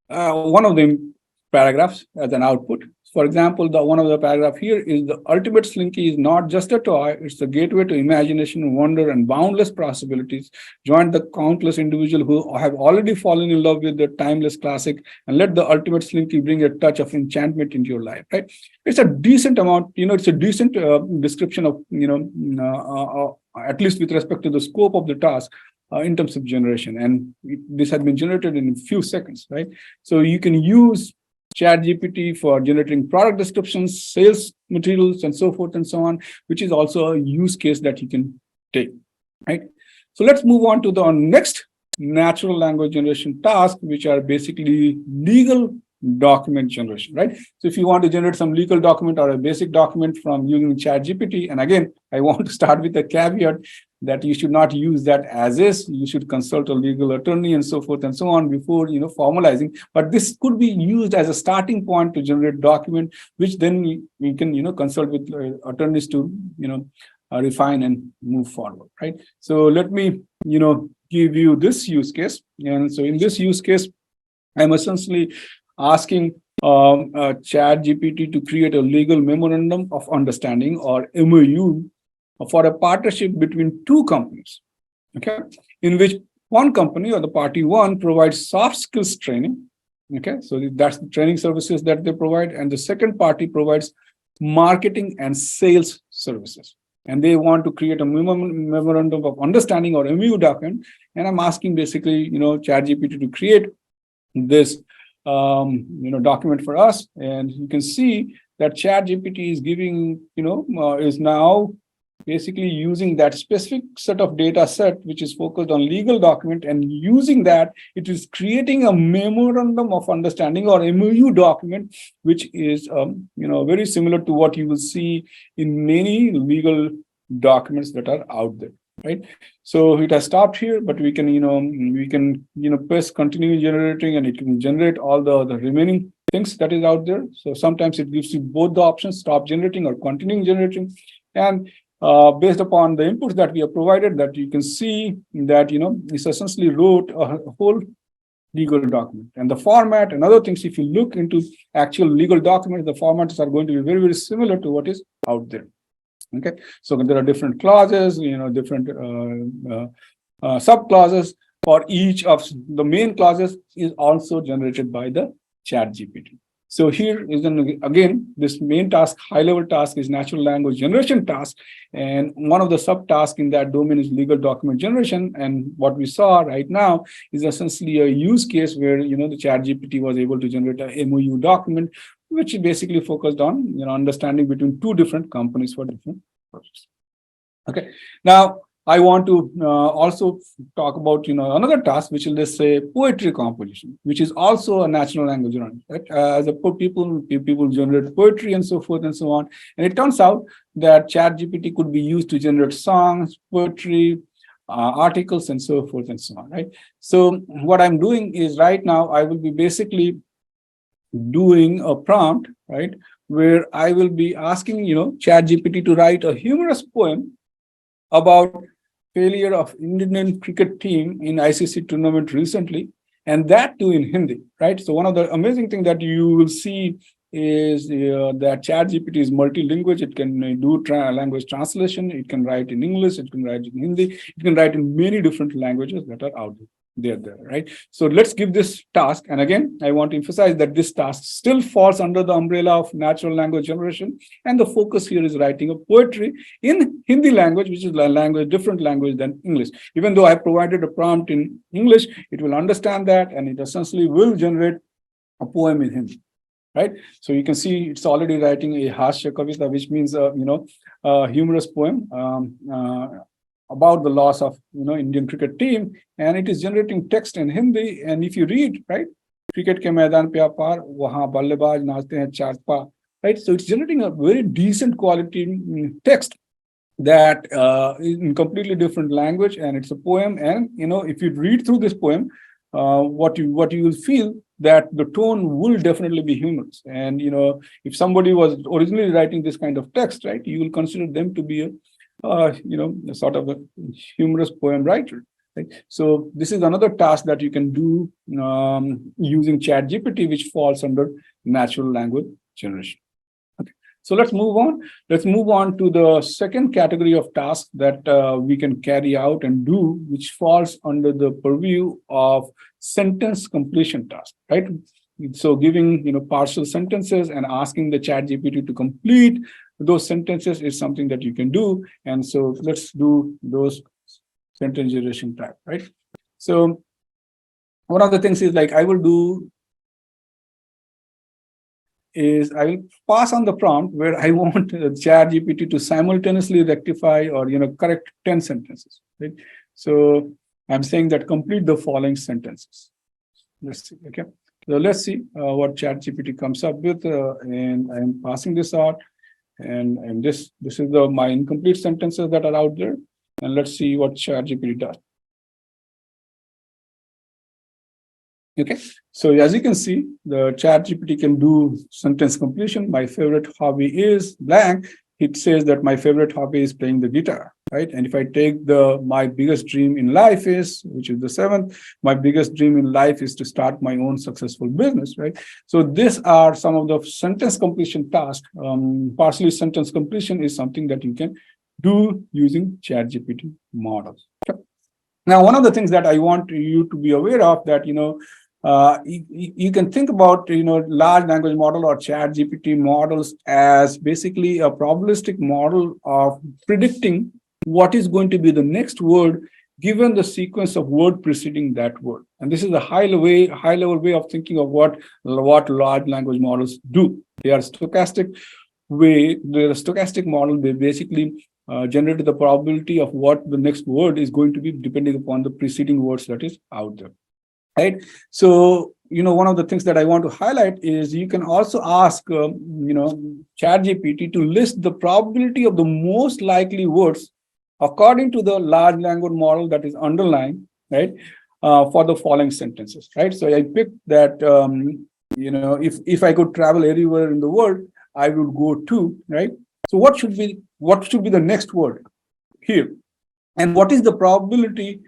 one of the paragraphs as an output. For example, the one of the paragraph here is the ultimate Slinky is not just a toy, it's a gateway to imagination, wonder, and boundless possibilities. Join the countless individuals who have already fallen in love with the timeless classic and let the ultimate Slinky bring a touch of enchantment into your life, right? It's a decent amount, it's a decent description of, at least with respect to the scope of the task. In terms of generation, and this has been generated in a few seconds, right? So you can use ChatGPT for generating product descriptions, sales materials, and so forth and so on, which is also a use case that you can take, right? So let's move on to the next natural language generation task, which are basically legal document generation, right? So if you want to generate some legal document or a basic document from using ChatGPT, and again, I want to start with a caveat that you should not use that as is. You should consult a legal attorney and so forth and so on before formalizing. But this could be used as a starting point to generate document, which then we can consult with attorneys to refine and move forward, right? So let me give you this use case. And so in this use case, I'm essentially asking ChatGPT to create a legal memorandum of understanding, or MOU, for a partnership between two companies, okay, in which one company, or the party one, provides soft skills training, okay, so that's the training services that they provide, and the second party provides marketing and sales services, and they want to create a memorandum of understanding, or MOU document, and I'm asking basically ChatGPT to create this document for us, and you can see that ChatGPT is giving is now basically using that specific set of data set which is focused on legal document, and using that it is creating a memorandum of understanding, or MOU document, which is very similar to what you will see in many legal documents that are out there, right? So it has stopped here, but we can press continue generating, and it can generate all the remaining things that is out there. So sometimes it gives you both the options, stop generating or continuing generating, and based upon the inputs that we have provided, that you can see that it's essentially wrote a whole legal document, and the format and other things. If you look into actual legal documents, the formats are going to be very, very similar to what is out there. Okay, so there are different clauses, different sub clauses for each of the main clauses is also generated by the ChatGPT. So here is again, this main task, high-level task, is natural language generation task, and one of the subtasks in that domain is legal document generation. And what we saw right now is essentially a use case where the ChatGPT was able to generate a MOU document, which is basically focused on understanding between two different companies for different purposes. Okay, now I want to also talk about another task, which is, let's say, poetry composition, which is also a natural language learning. Right? As a people generate poetry and so forth and so on, and it turns out that ChatGPT could be used to generate songs, poetry, articles, and so forth and so on. Right. So what I'm doing is right now I will be basically doing a prompt, right, where I will be asking ChatGPT to write a humorous poem about failure of Indian cricket team in ICC tournament recently, and that too in Hindi, right? So one of the amazing things that you will see is that ChatGPT is multilingual. It can do language translation. It can write in English. It can write in Hindi. It can write in many different languages that are out there. There, right? So let's give this task. And again, I want to emphasize that this task still falls under the umbrella of natural language generation. And the focus here is writing a poetry in Hindi language, which is a different language than English. Even though I provided a prompt in English, it will understand that, and it essentially will generate a poem in Hindi. Right, so you can see it's already writing a Hashya Kavita, which means a humorous poem about the loss of Indian cricket team, and it is generating text in Hindi. And if you read, right, cricket ke maidan pe apar wahan ballebaz nachte hain char pa, right? So it's generating a very decent quality text that is in completely different language, and it's a poem. And if you read through this poem, what you will feel that the tone will definitely be humorous. And if somebody was originally writing this kind of text, right, you will consider them to be a sort of a humorous poem writer. Right? So this is another task that you can do using ChatGPT, which falls under natural language generation. Okay. So let's move on. Let's move on to the second category of tasks that we can carry out and do, which falls under the purview of sentence completion task, right? So giving partial sentences and asking the ChatGPT to complete those sentences is something that you can do. And so let's do those sentence generation type, right? So one of the things is like I will pass on the prompt where I want ChatGPT to simultaneously rectify or correct 10 sentences, right? So I'm saying that complete the following sentences. Let's see. Okay. So let's see what ChatGPT comes up with, and I'm passing this out, and this is my incomplete sentences that are out there, and let's see what ChatGPT does. Okay, so as you can see, the ChatGPT can do sentence completion. My favorite hobby is blank. It says that my favorite hobby is playing the guitar, right? And if I take my biggest dream in life is, which is the 7th, my biggest dream in life is to start my own successful business, right? So these are some of the sentence completion tasks. Partially sentence completion is something that you can do using ChatGPT models. Okay. Now, one of the things that I want you to be aware of that, you can think about, large language model or ChatGPT models as basically a probabilistic model of predicting what is going to be the next word given the sequence of word preceding that word. And this is a high level way of thinking of what large language models do. They are stochastic model. They basically generate the probability of what the next word is going to be depending upon the preceding words that is out there. Right. So, one of the things that I want to highlight is you can also ask, ChatGPT to list the probability of the most likely words according to the large language model that is underlying, right, for the following sentences, right? So I picked that, if I could travel anywhere in the world, I would go to, right? So what should be the next word here? And what is the probability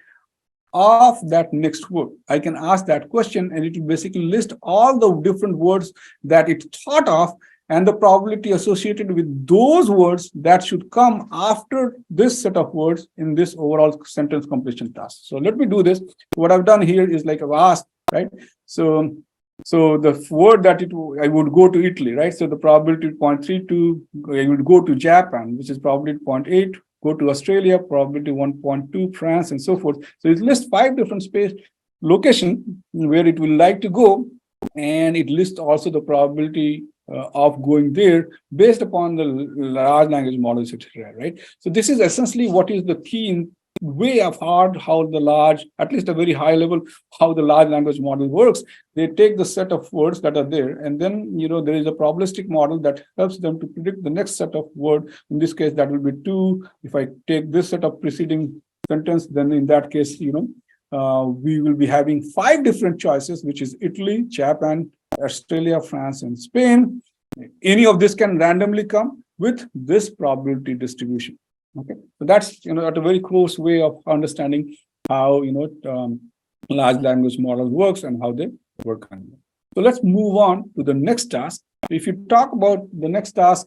of that next word? I can ask that question and it will basically list all the different words that it thought of and the probability associated with those words that should come after this set of words in this overall sentence completion task. So let me do this. What I've done here is like I've asked, right? So the word that I would go to Italy, right? So the probability 0.32, I would go to Japan, which is probability 0.8, go to Australia, probability 1.2, France, and so forth. So it lists 5 different location where it will like to go, and it lists also the probability of going there based upon the large language models, etc. Right? So this is essentially what is the key way of how the large, at least a very high level, how the large language model works. They take the set of words that are there, and then there is a probabilistic model that helps them to predict the next set of word. In this case, that will be 2. If I take this set of preceding sentence, then in that case, we will be having 5 different choices, which is Italy, Japan, Australia, France, and Spain. Any of this can randomly come with this probability distribution. Okay, so that's at a very close way of understanding how large language model works and how they work on it. So let's move on to the next task. If you talk about the next task,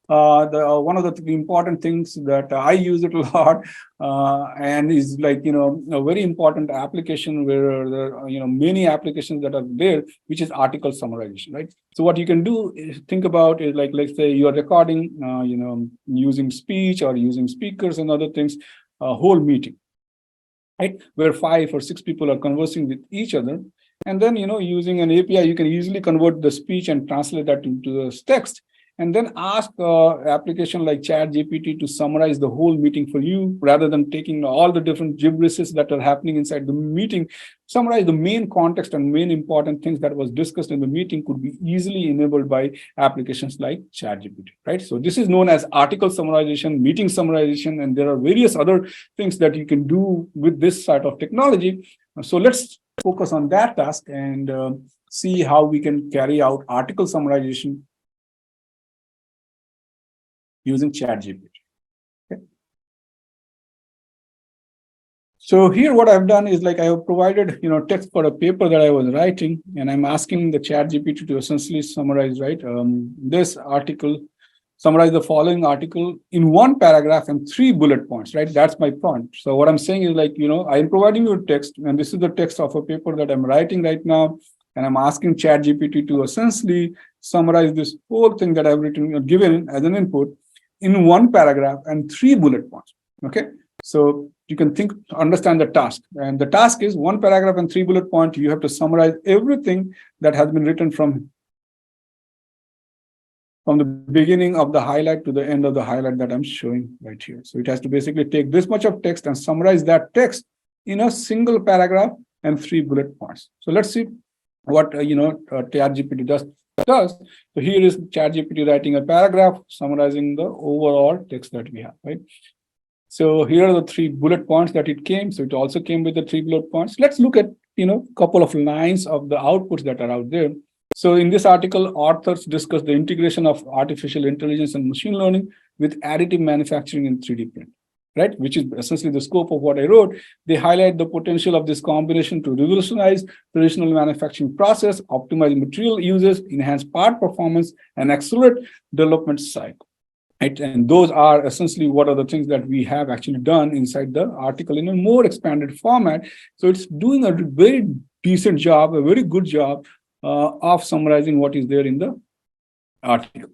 one of the important things that I use it a lot and is like a very important application where there are many applications that are there, which is article summarization, right? So what you can do is think about is like, let's say you are recording using speech or using speakers and other things, a whole meeting, right, where 5 or 6 people are conversing with each other, and then using an API you can easily convert the speech and translate that into the text, and then ask application like ChatGPT to summarize the whole meeting for you, rather than taking all the different gibberishes that are happening inside the meeting. Summarize the main context and main important things that was discussed in the meeting could be easily enabled by applications like ChatGPT, right? So this is known as article summarization, meeting summarization, and there are various other things that you can do with this sort of technology. So let's focus on that task and see how we can carry out article summarization using ChatGPT. Okay. So here what I've done is like I have provided, text for a paper that I was writing, and I'm asking the ChatGPT to essentially summarize, right? This article, summarize the following article in one paragraph and 3 bullet points, right? That's my prompt. So what I'm saying is like, I'm providing you a text, and this is the text of a paper that I'm writing right now. And I'm asking ChatGPT to essentially summarize this whole thing that I've written, given as an input in one paragraph and 3 bullet points. Okay. So you can understand the task. And the task is 1 paragraph and 3 bullet points. You have to summarize everything that has been written from the beginning of the highlight to the end of the highlight that I'm showing right here. So it has to basically take this much of text and summarize that text in a single paragraph and 3 bullet points. So let's see what ChatGPT does. So here is ChatGPT writing a paragraph summarizing the overall text that we have, right? So here are the 3 bullet points that it came. So it also came with the 3 bullet points. Let's look at, couple of lines of the outputs that are out there. So in this article, authors discuss the integration of artificial intelligence and machine learning with additive manufacturing in 3D print, right? Which is essentially the scope of what I wrote. They highlight the potential of this combination to revolutionize traditional manufacturing process, optimize material uses, enhance part performance, and accelerate development cycle. Right? And those are essentially what are the things that we have actually done inside the article in a more expanded format. So it's doing a very decent job, a very good job of summarizing what is there in the article.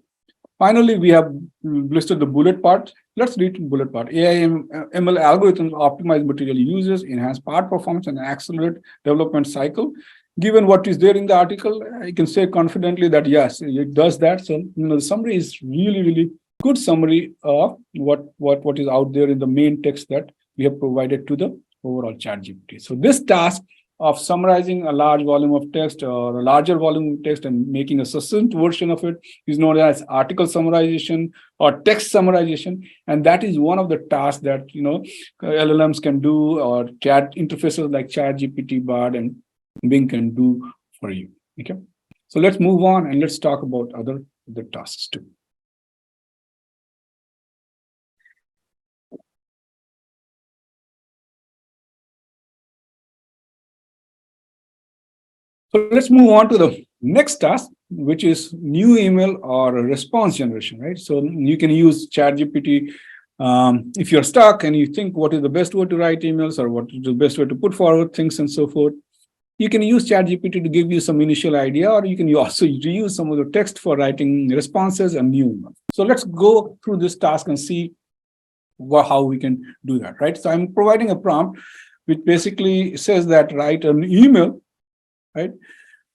Finally, we have listed the bullet part. Let's read the bullet part. AI ML algorithms optimize material uses, enhance part performance, and accelerate development cycle. Given what is there in the article, I can say confidently that yes, it does that. So the summary is really, really good summary of what is out there in the main text that we have provided to the overall ChatGPT. So this task of summarizing a large volume of text or a larger volume of text and making a succinct version of it is known as article summarization or text summarization. And that is one of the tasks that, LLMs can do, or chat interfaces like ChatGPT, Bard, and Bing can do for you. Okay. So let's move on and let's talk about other tasks too. So let's move on to the next task, which is new email or response generation, right? So you can use ChatGPT if you're stuck and you think what is the best way to write emails or what is the best way to put forward things and so forth. You can use ChatGPT to give you some initial idea, or you can also reuse some of the text for writing responses and new emails. So let's go through this task and see how we can do that, right? So I'm providing a prompt which basically says that write an email, right?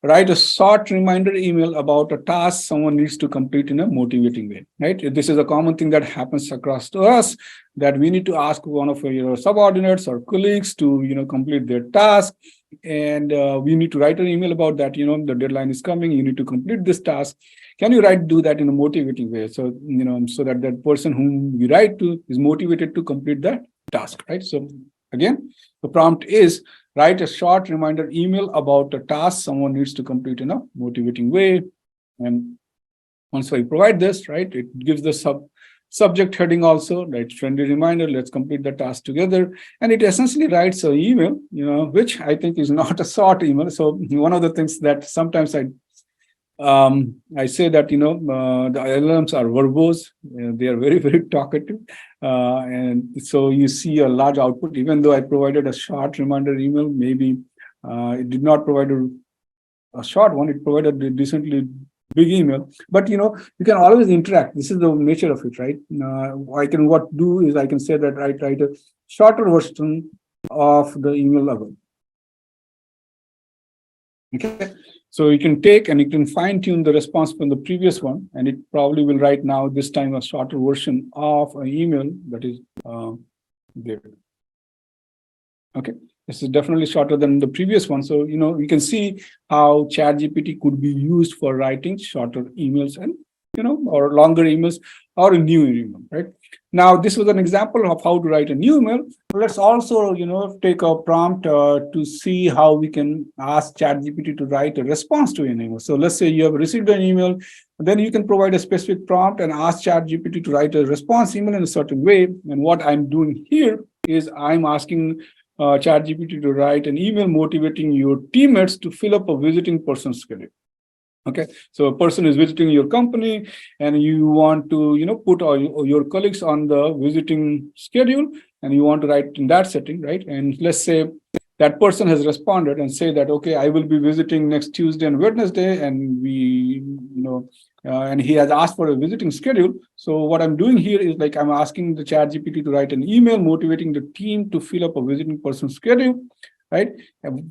Write a short reminder email about a task someone needs to complete in a motivating way, right? This is a common thing that happens across to us, that we need to ask one of your subordinates or colleagues to, complete their task. And we need to write an email about that, the deadline is coming, you need to complete this task. Can you do that in a motivating way? So, so that that person whom we write to is motivated to complete that task, right? So again, the prompt is write a short reminder email about a task someone needs to complete in a motivating way. And once I provide this, right, it gives the subject heading also, right? Friendly reminder, let's complete the task together. And it essentially writes an email, which I think is not a short email. So one of the things that sometimes I say that, the LLMs are verbose. They are very, very talkative. And so you see a large output, even though I provided a short reminder email, maybe it did not provide a short one, it provided a decently big email. But, you can always interact. This is the nature of it, right? I can say that I write a shorter version of the email level. Okay. So you can take and you can fine tune the response from the previous one, and it probably will write now this time a shorter version of an email that is there. Okay, this is definitely shorter than the previous one. So you can see how ChatGPT could be used for writing shorter emails and or longer emails, or a new email, right? Now, this was an example of how to write a new email. Let's also, take a prompt to see how we can ask ChatGPT to write a response to an email. So let's say you have received an email, then you can provide a specific prompt and ask ChatGPT to write a response email in a certain way. And what I'm doing here is I'm asking ChatGPT to write an email motivating your teammates to fill up a visiting person's schedule. Okay, so a person is visiting your company and you want to, put all your colleagues on the visiting schedule, and you want to write in that setting, right? And let's say that person has responded and say that, okay, I will be visiting next Tuesday and Wednesday, and and he has asked for a visiting schedule. So what I'm doing here is like I'm asking the ChatGPT to write an email motivating the team to fill up a visiting person's schedule, right?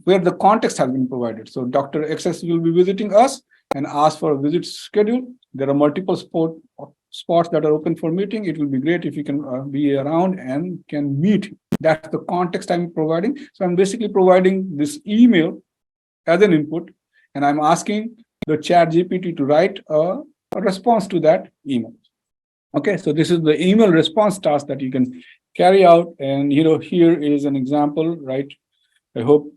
Where the context has been provided. So Dr. XS will be visiting us and ask for a visit schedule. There are multiple spots that are open for meeting. It will be great if you can be around and can meet. That's the context I'm providing. So I'm basically providing this email as an input, and I'm asking the ChatGPT to write a response to that email. Okay, so this is the email response task that you can carry out. And here is an example, right? I hope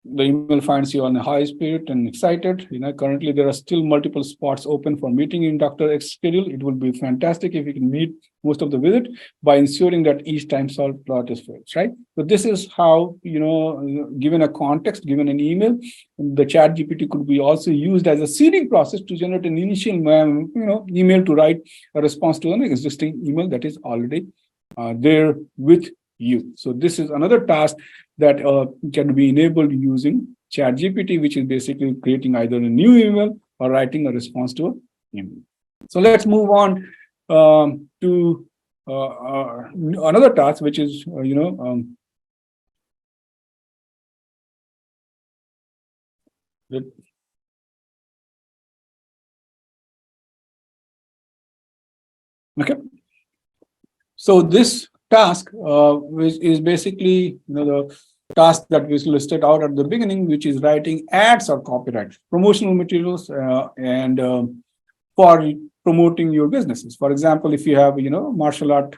the email finds you on a high spirit and excited. Currently there are still multiple spots open for meeting in Dr. X schedule. It would be fantastic if you can meet most of the visit by ensuring that each time slot is filled, right? So this is how, given a context, given an email, the ChatGPT could be also used as a seeding process to generate an initial, email to write a response to an existing email that is already there with you. So this is another task that can be enabled using ChatGPT, which is basically creating either a new email or writing a response to an email. So let's move on to another task, which is, okay. So this task, which is basically, the task that was listed out at the beginning, which is writing ads or copyright, promotional materials, and for promoting your businesses. For example, if you have, martial art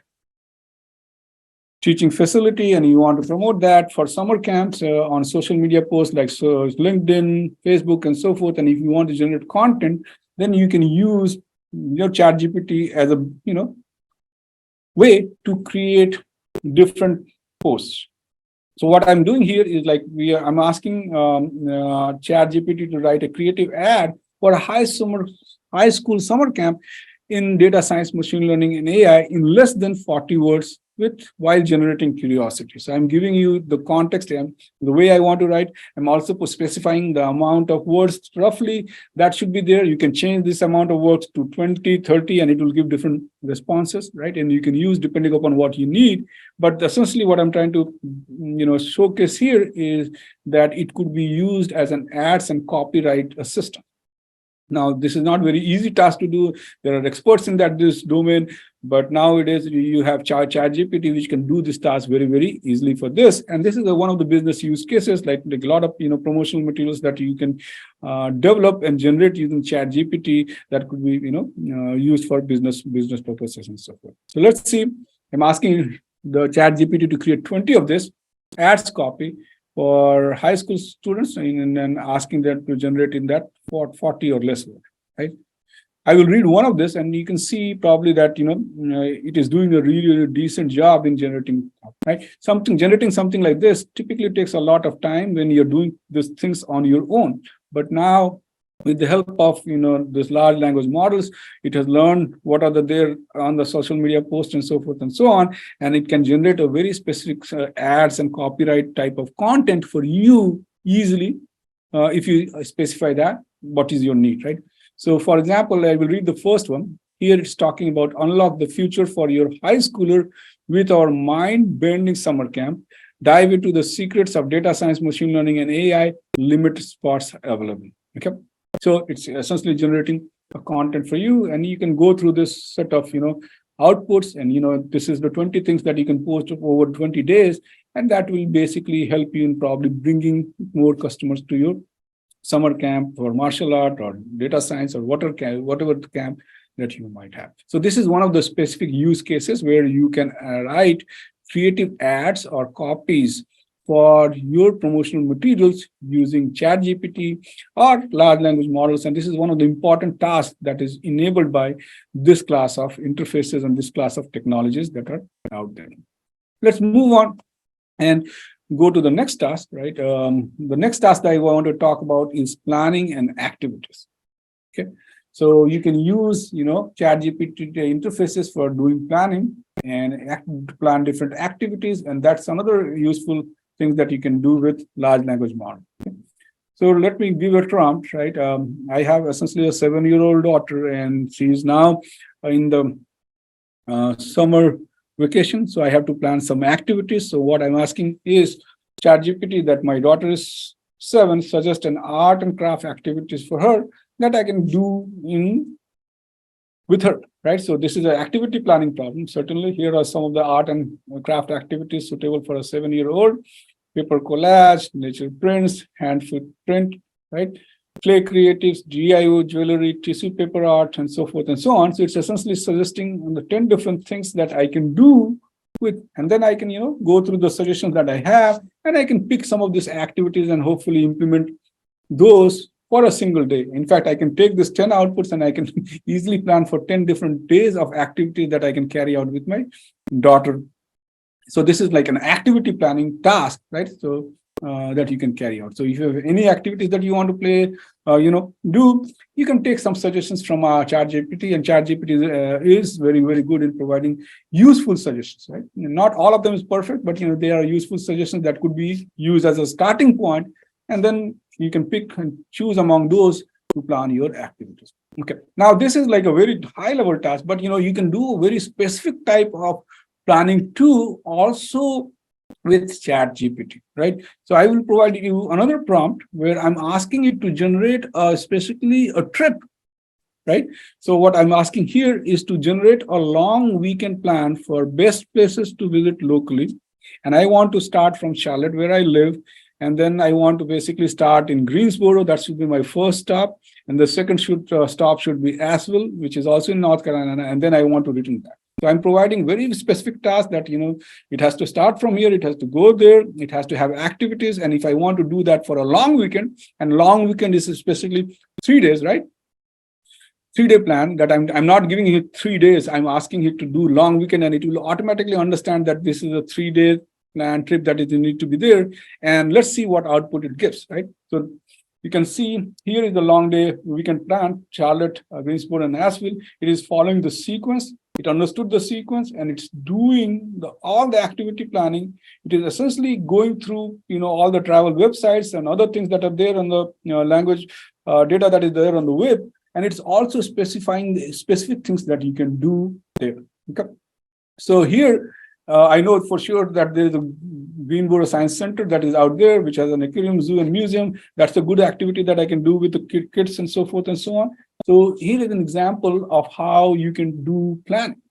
teaching facility and you want to promote that for summer camps on social media posts like LinkedIn, Facebook, and so forth, and if you want to generate content, then you can use your ChatGPT as a, way to create different posts. So what I'm doing here is like I'm asking ChatGPT to write a creative ad for a high school summer camp in data science, machine learning, and AI in less than 40 words while generating curiosity. So I'm giving you the context and the way I want to write. I'm also specifying the amount of words roughly that should be there. You can change this amount of words to 20, 30, and it will give different responses, right? And you can use depending upon what you need. But essentially what I'm trying to, showcase here is that it could be used as an ads and copyright assistant. Now, this is not very easy task to do. There are experts in this domain, but nowadays you have ChatGPT, which can do this task very, very easily for this. And this is one of the business use cases, like a lot of promotional materials that you can develop and generate using ChatGPT that could be used for business purposes and so forth. So let's see. I'm asking the ChatGPT to create 20 of this ads copy for high school students, and then asking them to generate in that for 40 or less, right? I will read one of this, and you can see probably that it is doing a really, really decent job in generating, right? Generating something like this typically takes a lot of time when you're doing these things on your own. But now, with the help of this large language models, it has learned what are there on the social media posts and so forth and so on, and it can generate a very specific ads and copyright type of content for you easily if you specify that what is your need, right? So for example, I will read the first one. Here it's talking about unlock the future for your high schooler with our mind-bending summer camp. Dive into the secrets of data science, machine learning, and AI. Limited spots available. Okay. So it's essentially generating a content for you, and you can go through this set of outputs, and this is the 20 things that you can post over 20 days, and that will basically help you in probably bringing more customers to your summer camp or martial art or data science or whatever camp that you might have. So this is one of the specific use cases where you can write creative ads or copies for your promotional materials using ChatGPT or large language models. And this is one of the important tasks that is enabled by this class of interfaces and this class of technologies that are out there. Let's move on and go to the next task, right? The next task that I want to talk about is planning and activities. Okay, so you can use, ChatGPT interfaces for doing planning and plan different activities, and that's another useful thing that you can do with large language model. Okay? So let me give a prompt, right? I have essentially a 7-year-old daughter, and she is now in the summer vacation, so I have to plan some activities. So what I'm asking is ChatGPT that my daughter is 7, suggest an art and craft activities for her that I can do with her, right? So this is an activity planning problem. Certainly, here are some of the art and craft activities suitable for a 7-year-old: paper collage, nature prints, hand footprint, right? Clay creatives, GIO, jewelry, tissue paper art, and so forth and so on. So it's essentially suggesting the 10 different things that I can do with, and then I can, go through the suggestions that I have, and I can pick some of these activities and hopefully implement those for a single day. In fact, I can take this 10 outputs and I can easily plan for 10 different days of activity that I can carry out with my daughter. So this is like an activity planning task, right? So that you can carry out. So if you have any activities that you want to play, do, you can take some suggestions from ChatGPT, and ChatGPT is very, very good in providing useful suggestions, right? Not all of them is perfect, but they are useful suggestions that could be used as a starting point, and then you can pick and choose among those to plan your activities. Okay. Now this is like a very high-level task, but you can do a very specific type of planning too, also with ChatGPT, right? So I will provide you another prompt where I'm asking it to generate specifically a trip, right? So what I'm asking here is to generate a long weekend plan for best places to visit locally. And I want to start from Charlotte, where I live. And then I want to basically start in Greensboro. That should be my first stop. And the second stop should be Asheville, which is also in North Carolina. And then I want to return back. So I'm providing very specific tasks that, it has to start from here, it has to go there, it has to have activities. And if I want to do that for a long weekend, and long weekend is especially 3 days, right? 3-day plan that I'm not giving it 3 days. I'm asking it to do long weekend, and it will automatically understand that this is a 3-day plan trip that is need to be there. And let's see what output it gives, right? So you can see here is the long day weekend plan, Charlotte, Greensboro, and Asheville. It is following the sequence. It understood the sequence, and it's doing all the activity planning. It is essentially going through, all the travel websites and other things that are there on the language data that is there on the web, and it's also specifying the specific things that you can do there. Okay, so here I know for sure that there is a Greenboro Science Center that is out there, which has an aquarium, zoo, and museum. That's a good activity that I can do with the kids and so forth and so on. So here is an example of how you can do planning,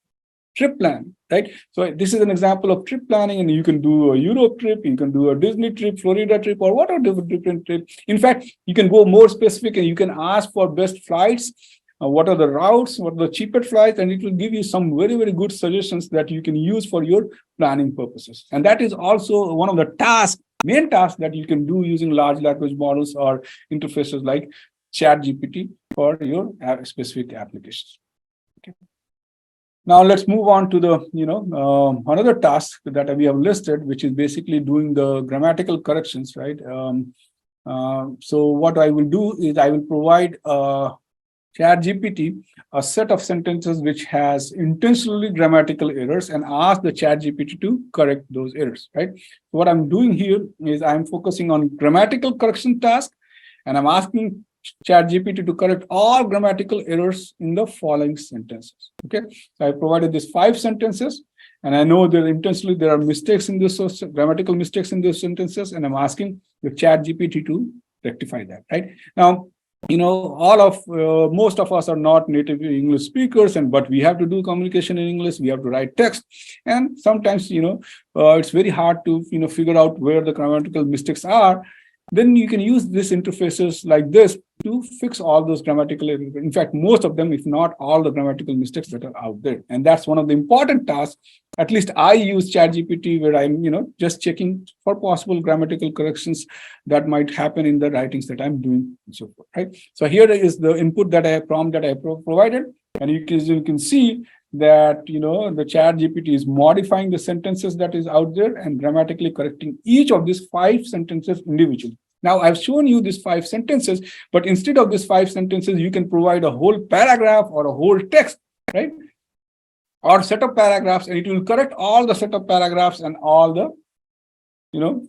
trip planning, right? So this is an example of trip planning, and you can do a Europe trip, you can do a Disney trip, Florida trip, or what are different trips. In fact, you can go more specific, and you can ask for best flights. What are the routes, what are the cheapest flights, and it will give you some very, very good suggestions that you can use for your planning purposes. And that is also one of the main tasks that you can do using large language models or interfaces like ChatGPT for your specific applications. Okay. Now let's move on to the, another task that we have listed, which is basically doing the grammatical corrections, right? So what I will do is I will provide ChatGPT a set of sentences which has intentionally grammatical errors and ask the ChatGPT to correct those errors, right? So what I'm doing here is I'm focusing on grammatical correction task, and I'm asking ChatGPT to correct all grammatical errors in the following sentences. Okay, so I provided these 5 sentences, and I know that intentionally there are mistakes in this, grammatical mistakes in these sentences, and I'm asking the ChatGPT to rectify that. Right now, most of us are not native English speakers, but we have to do communication in English. We have to write text, and sometimes it's very hard to figure out where the grammatical mistakes are. then you can use this interfaces like this to fix all those grammatical errors. In fact, most of them, if not all the grammatical mistakes that are out there. And that's one of the important tasks. At least I use ChatGPT where I'm, just checking for possible grammatical corrections that might happen in the writings that I'm doing and so forth, right? So here is the input that I have, prompt that I provided. And you can see that, the ChatGPT is modifying the sentences that is out there and grammatically correcting each of these 5 sentences individually. Now, I've shown you these 5 sentences, but instead of these 5 sentences, you can provide a whole paragraph or a whole text, right? Or set of paragraphs, and it will correct all the set of paragraphs and all the,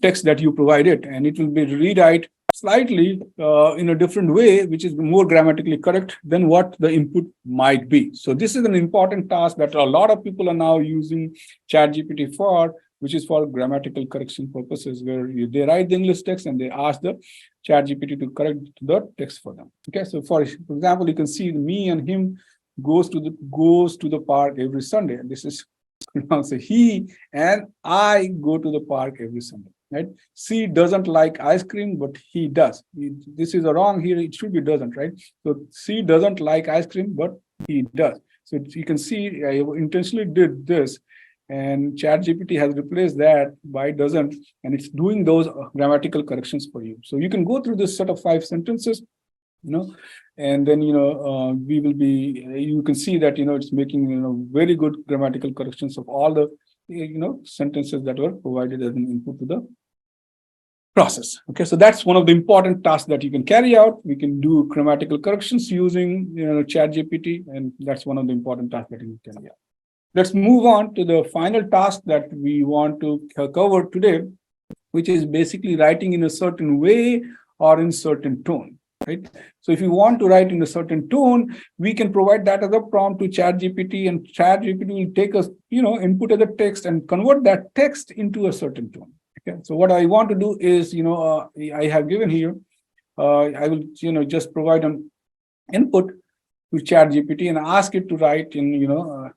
text that you provided, and it will be rewrite slightly in a different way, which is more grammatically correct than what the input might be. So this is an important task that a lot of people are now using ChatGPT for, which is for grammatical correction purposes, where they write the English text and they ask the ChatGPT to correct the text for them. Okay, so for example, you can see me and him goes to the park every Sunday. And this is so he and I go to the park every Sunday. Right? C doesn't like ice cream, but he does. This is a wrong here. It should be doesn't, right? So C doesn't like ice cream, but he does. So you can see I intentionally did this, and ChatGPT has replaced that by doesn't, and it's doing those grammatical corrections for you. So you can go through this set of 5 sentences, and then we will be. You can see that it's making very good grammatical corrections of all the sentences that were provided as an input to the process. Okay, so that's one of the important tasks that you can carry out. We can do grammatical corrections using ChatGPT, and that's one of the important tasks that you can carry out. Let's move on to the final task that we want to cover today, which is basically writing in a certain way or in certain tone. Right? So if you want to write in a certain tone, we can provide that as a prompt to ChatGPT, and ChatGPT will take us, input of the text and convert that text into a certain tone. Okay. So what I want to do is, I have given here, I will, just provide an input to ChatGPT and ask it to write in,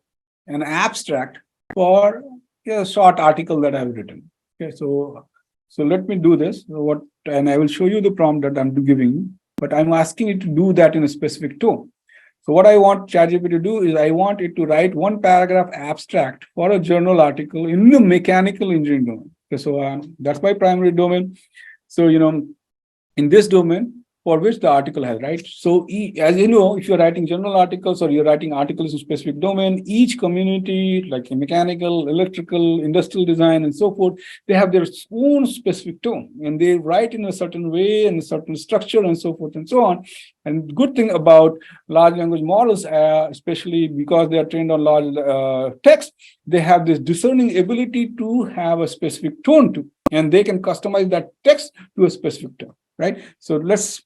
an abstract for a short article that I've written. Okay. So let me do this. And I will show you the prompt that I'm giving you. But I'm asking it to do that in a specific tone. So what I want ChatGPT to do is I want it to write 1 paragraph abstract for a journal article in the mechanical engineering domain. Okay, so that's my primary domain. So, in this domain for which the article has, right? So as you know, if you're writing journal articles or you're writing articles in specific domain, each community, like mechanical, electrical, industrial design, and so forth, they have their own specific tone, and they write in a certain way and a certain structure and so forth and so on. And good thing about large language models, especially because they are trained on large text, they have this discerning ability to have a specific tone too, and they can customize that text to a specific tone, right? So let's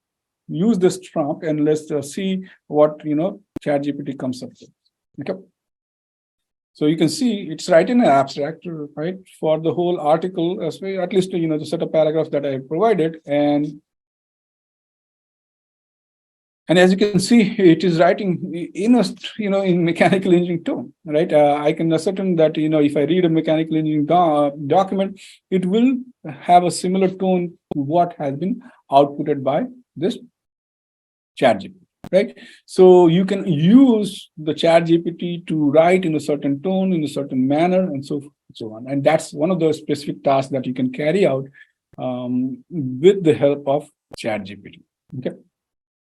use this prompt and let's see what ChatGPT comes up with. Okay. So you can see it's writing an abstract, right, for the whole article, as well, at least the set of paragraphs that I provided, and as you can see, it is writing in a in mechanical engineering tone, right? I can ascertain that if I read a mechanical engineering document, it will have a similar tone to what has been outputted by this ChatGPT, right? So you can use the ChatGPT to write in a certain tone, in a certain manner, and so on. And that's one of the specific tasks that you can carry out with the help of ChatGPT. Okay.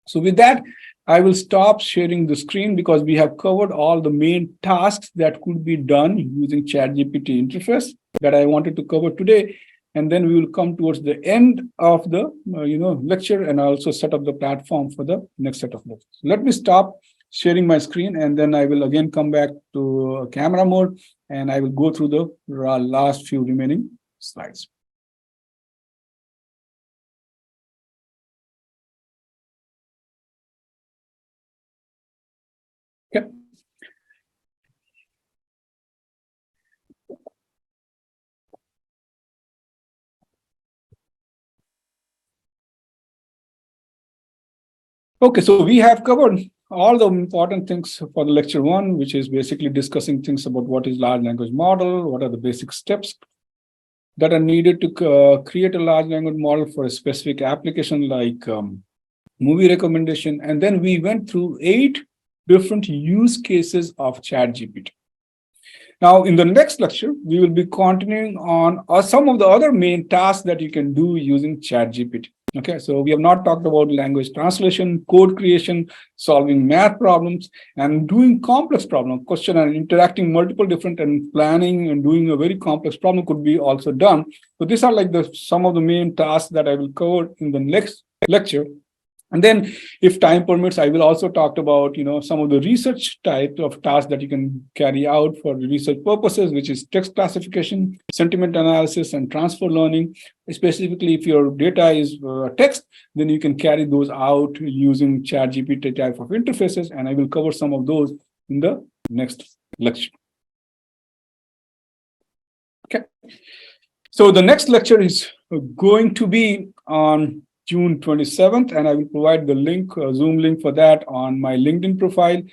So with that, I will stop sharing the screen because we have covered all the main tasks that could be done using ChatGPT interface that I wanted to cover today. And then we will come towards the end of the lecture and also set up the platform for the next set of lectures. Let me stop sharing my screen, and then I will again come back to camera mode, and I will go through the last few remaining slides. Okay. Okay, so we have covered all the important things for the lecture 1, which is basically discussing things about what is large language model, what are the basic steps that are needed to create a large language model for a specific application like movie recommendation. And then we went through 8 different use cases of ChatGPT. Now, in the next lecture, we will be continuing on some of the other main tasks that you can do using ChatGPT. Okay, so we have not talked about language translation, code creation, solving math problems, and doing complex problem question and interacting multiple different and planning and doing a very complex problem could be also done. So these are like some of the main tasks that I will cover in the next lecture. And then if time permits, I will also talk about, some of the research type of tasks that you can carry out for research purposes, which is text classification, sentiment analysis, and transfer learning. Specifically, if your data is text, then you can carry those out using ChatGPT type of interfaces. And I will cover some of those in the next lecture. Okay. So the next lecture is going to be on June 27th, and I will provide the link, Zoom link for that on my LinkedIn profile.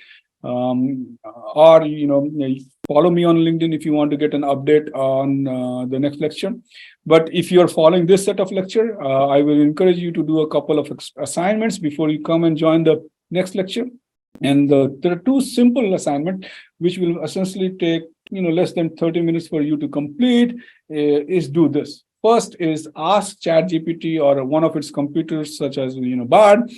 Or, follow me on LinkedIn if you want to get an update on the next lecture. But if you're following this set of lecture, I will encourage you to do a couple of assignments before you come and join the next lecture. And there are 2 simple assignments, which will essentially take, less than 30 minutes for you to complete, is do this. First is ask ChatGPT or one of its computers, such as Bard,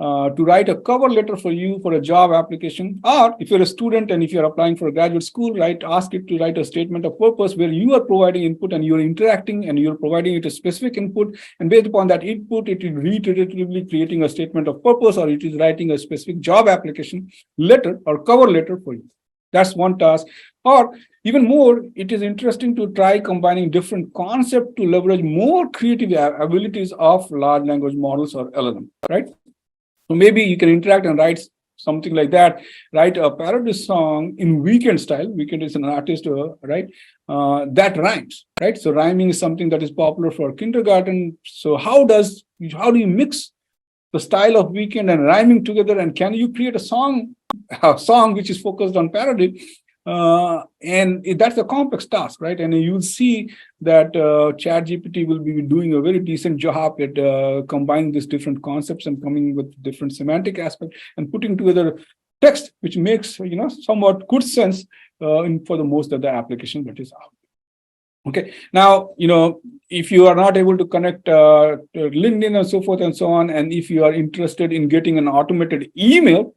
to write a cover letter for you for a job application. Or if you're a student and if you're applying for a graduate school, ask it to write a statement of purpose where you are providing input and you're interacting and you're providing it a specific input. And based upon that input, it is reiteratively creating a statement of purpose, or it is writing a specific job application letter or cover letter for you. That's one task. Or even more, it is interesting to try combining different concepts to leverage more creative abilities of large language models or LLM, right? So maybe you can interact and write something like that. Write a parody song in Weekend style. Weekend is an artist, right? That rhymes, right? So rhyming is something that is popular for kindergarten. So how do you mix the style of Weekend and rhyming together? And can you create a song which is focused on parody? And that's a complex task, right? And you'll see that ChatGPT will be doing a very decent job at combining these different concepts and coming with different semantic aspects and putting together text, which makes somewhat good sense for the most of the application that is out. Okay. Now, if you are not able to connect to LinkedIn and so forth and so on, and if you are interested in getting an automated email,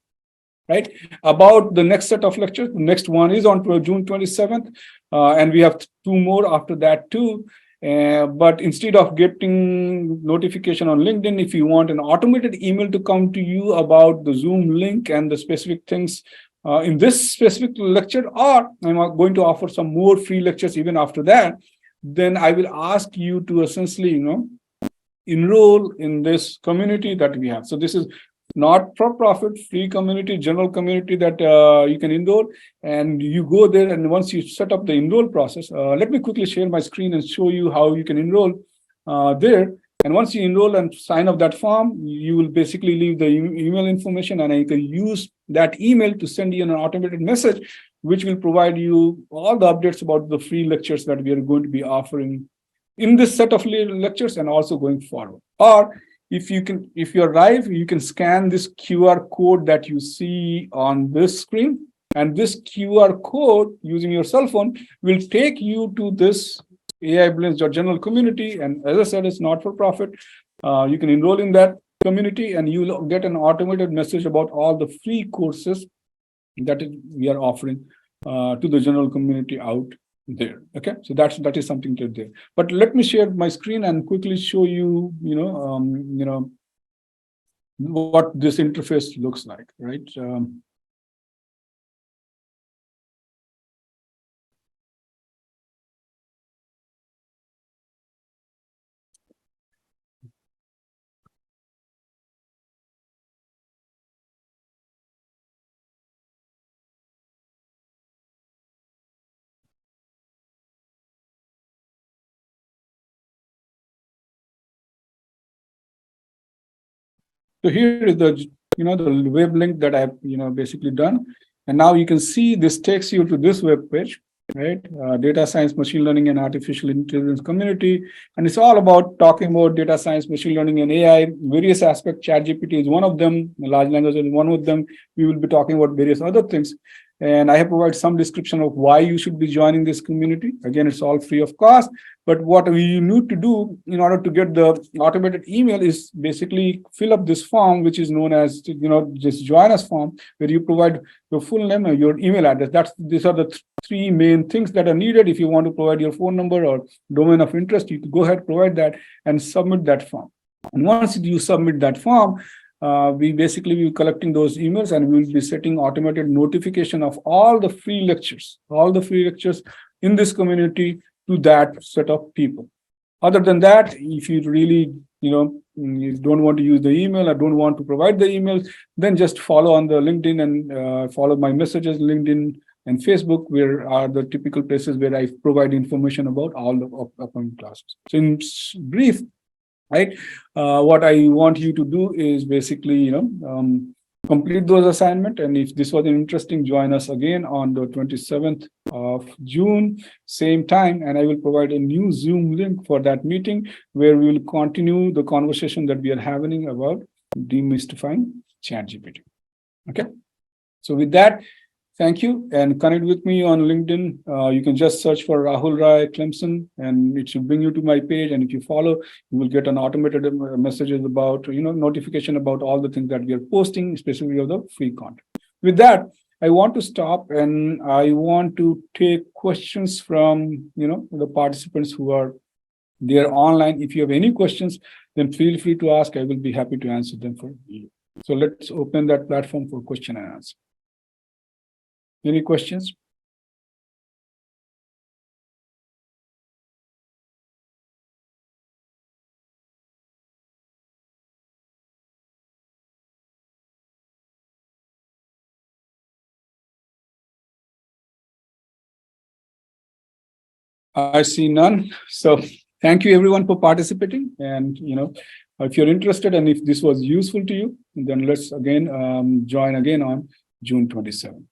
right, about the next set of lectures. The next one is on June 27th, and we have 2 more after that too. But instead of getting notification on LinkedIn, if you want an automated email to come to you about the Zoom link and the specific things in this specific lecture, or I'm going to offer some more free lectures even after that, then I will ask you to essentially, enroll in this community that we have. So this is not-for-profit, free community, general community that you can enroll, and you go there. And once you set up the enroll process, let me quickly share my screen and show you how you can enroll there. And once you enroll and sign up that form, you will basically leave the email information, and you can use that email to send you an automated message, which will provide you all the updates about the free lectures that we are going to be offering in this set of lectures and also going forward. Or if you're live, you can scan this QR code that you see on this screen, and this QR code using your cell phone will take you to this AI Brilliance general community. And as I said, it's not for profit. You can enroll in that community, and you'll get an automated message about all the free courses that we are offering to the general community out there. Okay, so that is something to there. But let me share my screen and quickly show you, what this interface looks like, right? So here is the the web link that I've basically done, and now you can see this takes you to this web page. right? Data science, machine learning, and artificial intelligence community. And it's all about talking about data science, machine learning, and AI, various aspects. ChatGPT is one of them, large language is one of them. We will be talking about various other things. And I have provided some description of why you should be joining this community. Again, it's all free of cost. But what we need to do in order to get the automated email is basically fill up this form, which is known as, this join us form, where you provide your full name and your email address. These are the three main things that are needed. If you want to provide your phone number or domain of interest, you can go ahead, provide that, and submit that form. And once you submit that form, we basically will be collecting those emails, and we will be setting automated notification of all the free lectures in this community to that set of people. Other than that, if you really, you don't want to use the email or don't want to provide the emails, then just follow on the LinkedIn and follow my messages, LinkedIn and Facebook, where are the typical places where I provide information about all the upcoming classes. So in brief, right, what I want you to do is basically, complete those assignments. And if this was interesting, join us again on the 27th of June, same time, and I will provide a new Zoom link for that meeting where we will continue the conversation that we are having about demystifying ChatGPT. Okay. So with that, thank you, and connect with me on LinkedIn. You can just search for Rahul Rai Clemson, and it should bring you to my page. And if you follow, you will get an automated messages about, notification about all the things that we are posting, especially of the free content. With that, I want to stop, and I want to take questions from, the participants who are there online. If you have any questions, then feel free to ask. I will be happy to answer them for you. So let's open that platform for question and answer. Any questions? I see none. So thank you everyone for participating. And, if you're interested and if this was useful to you, then let's again join again on June 27th.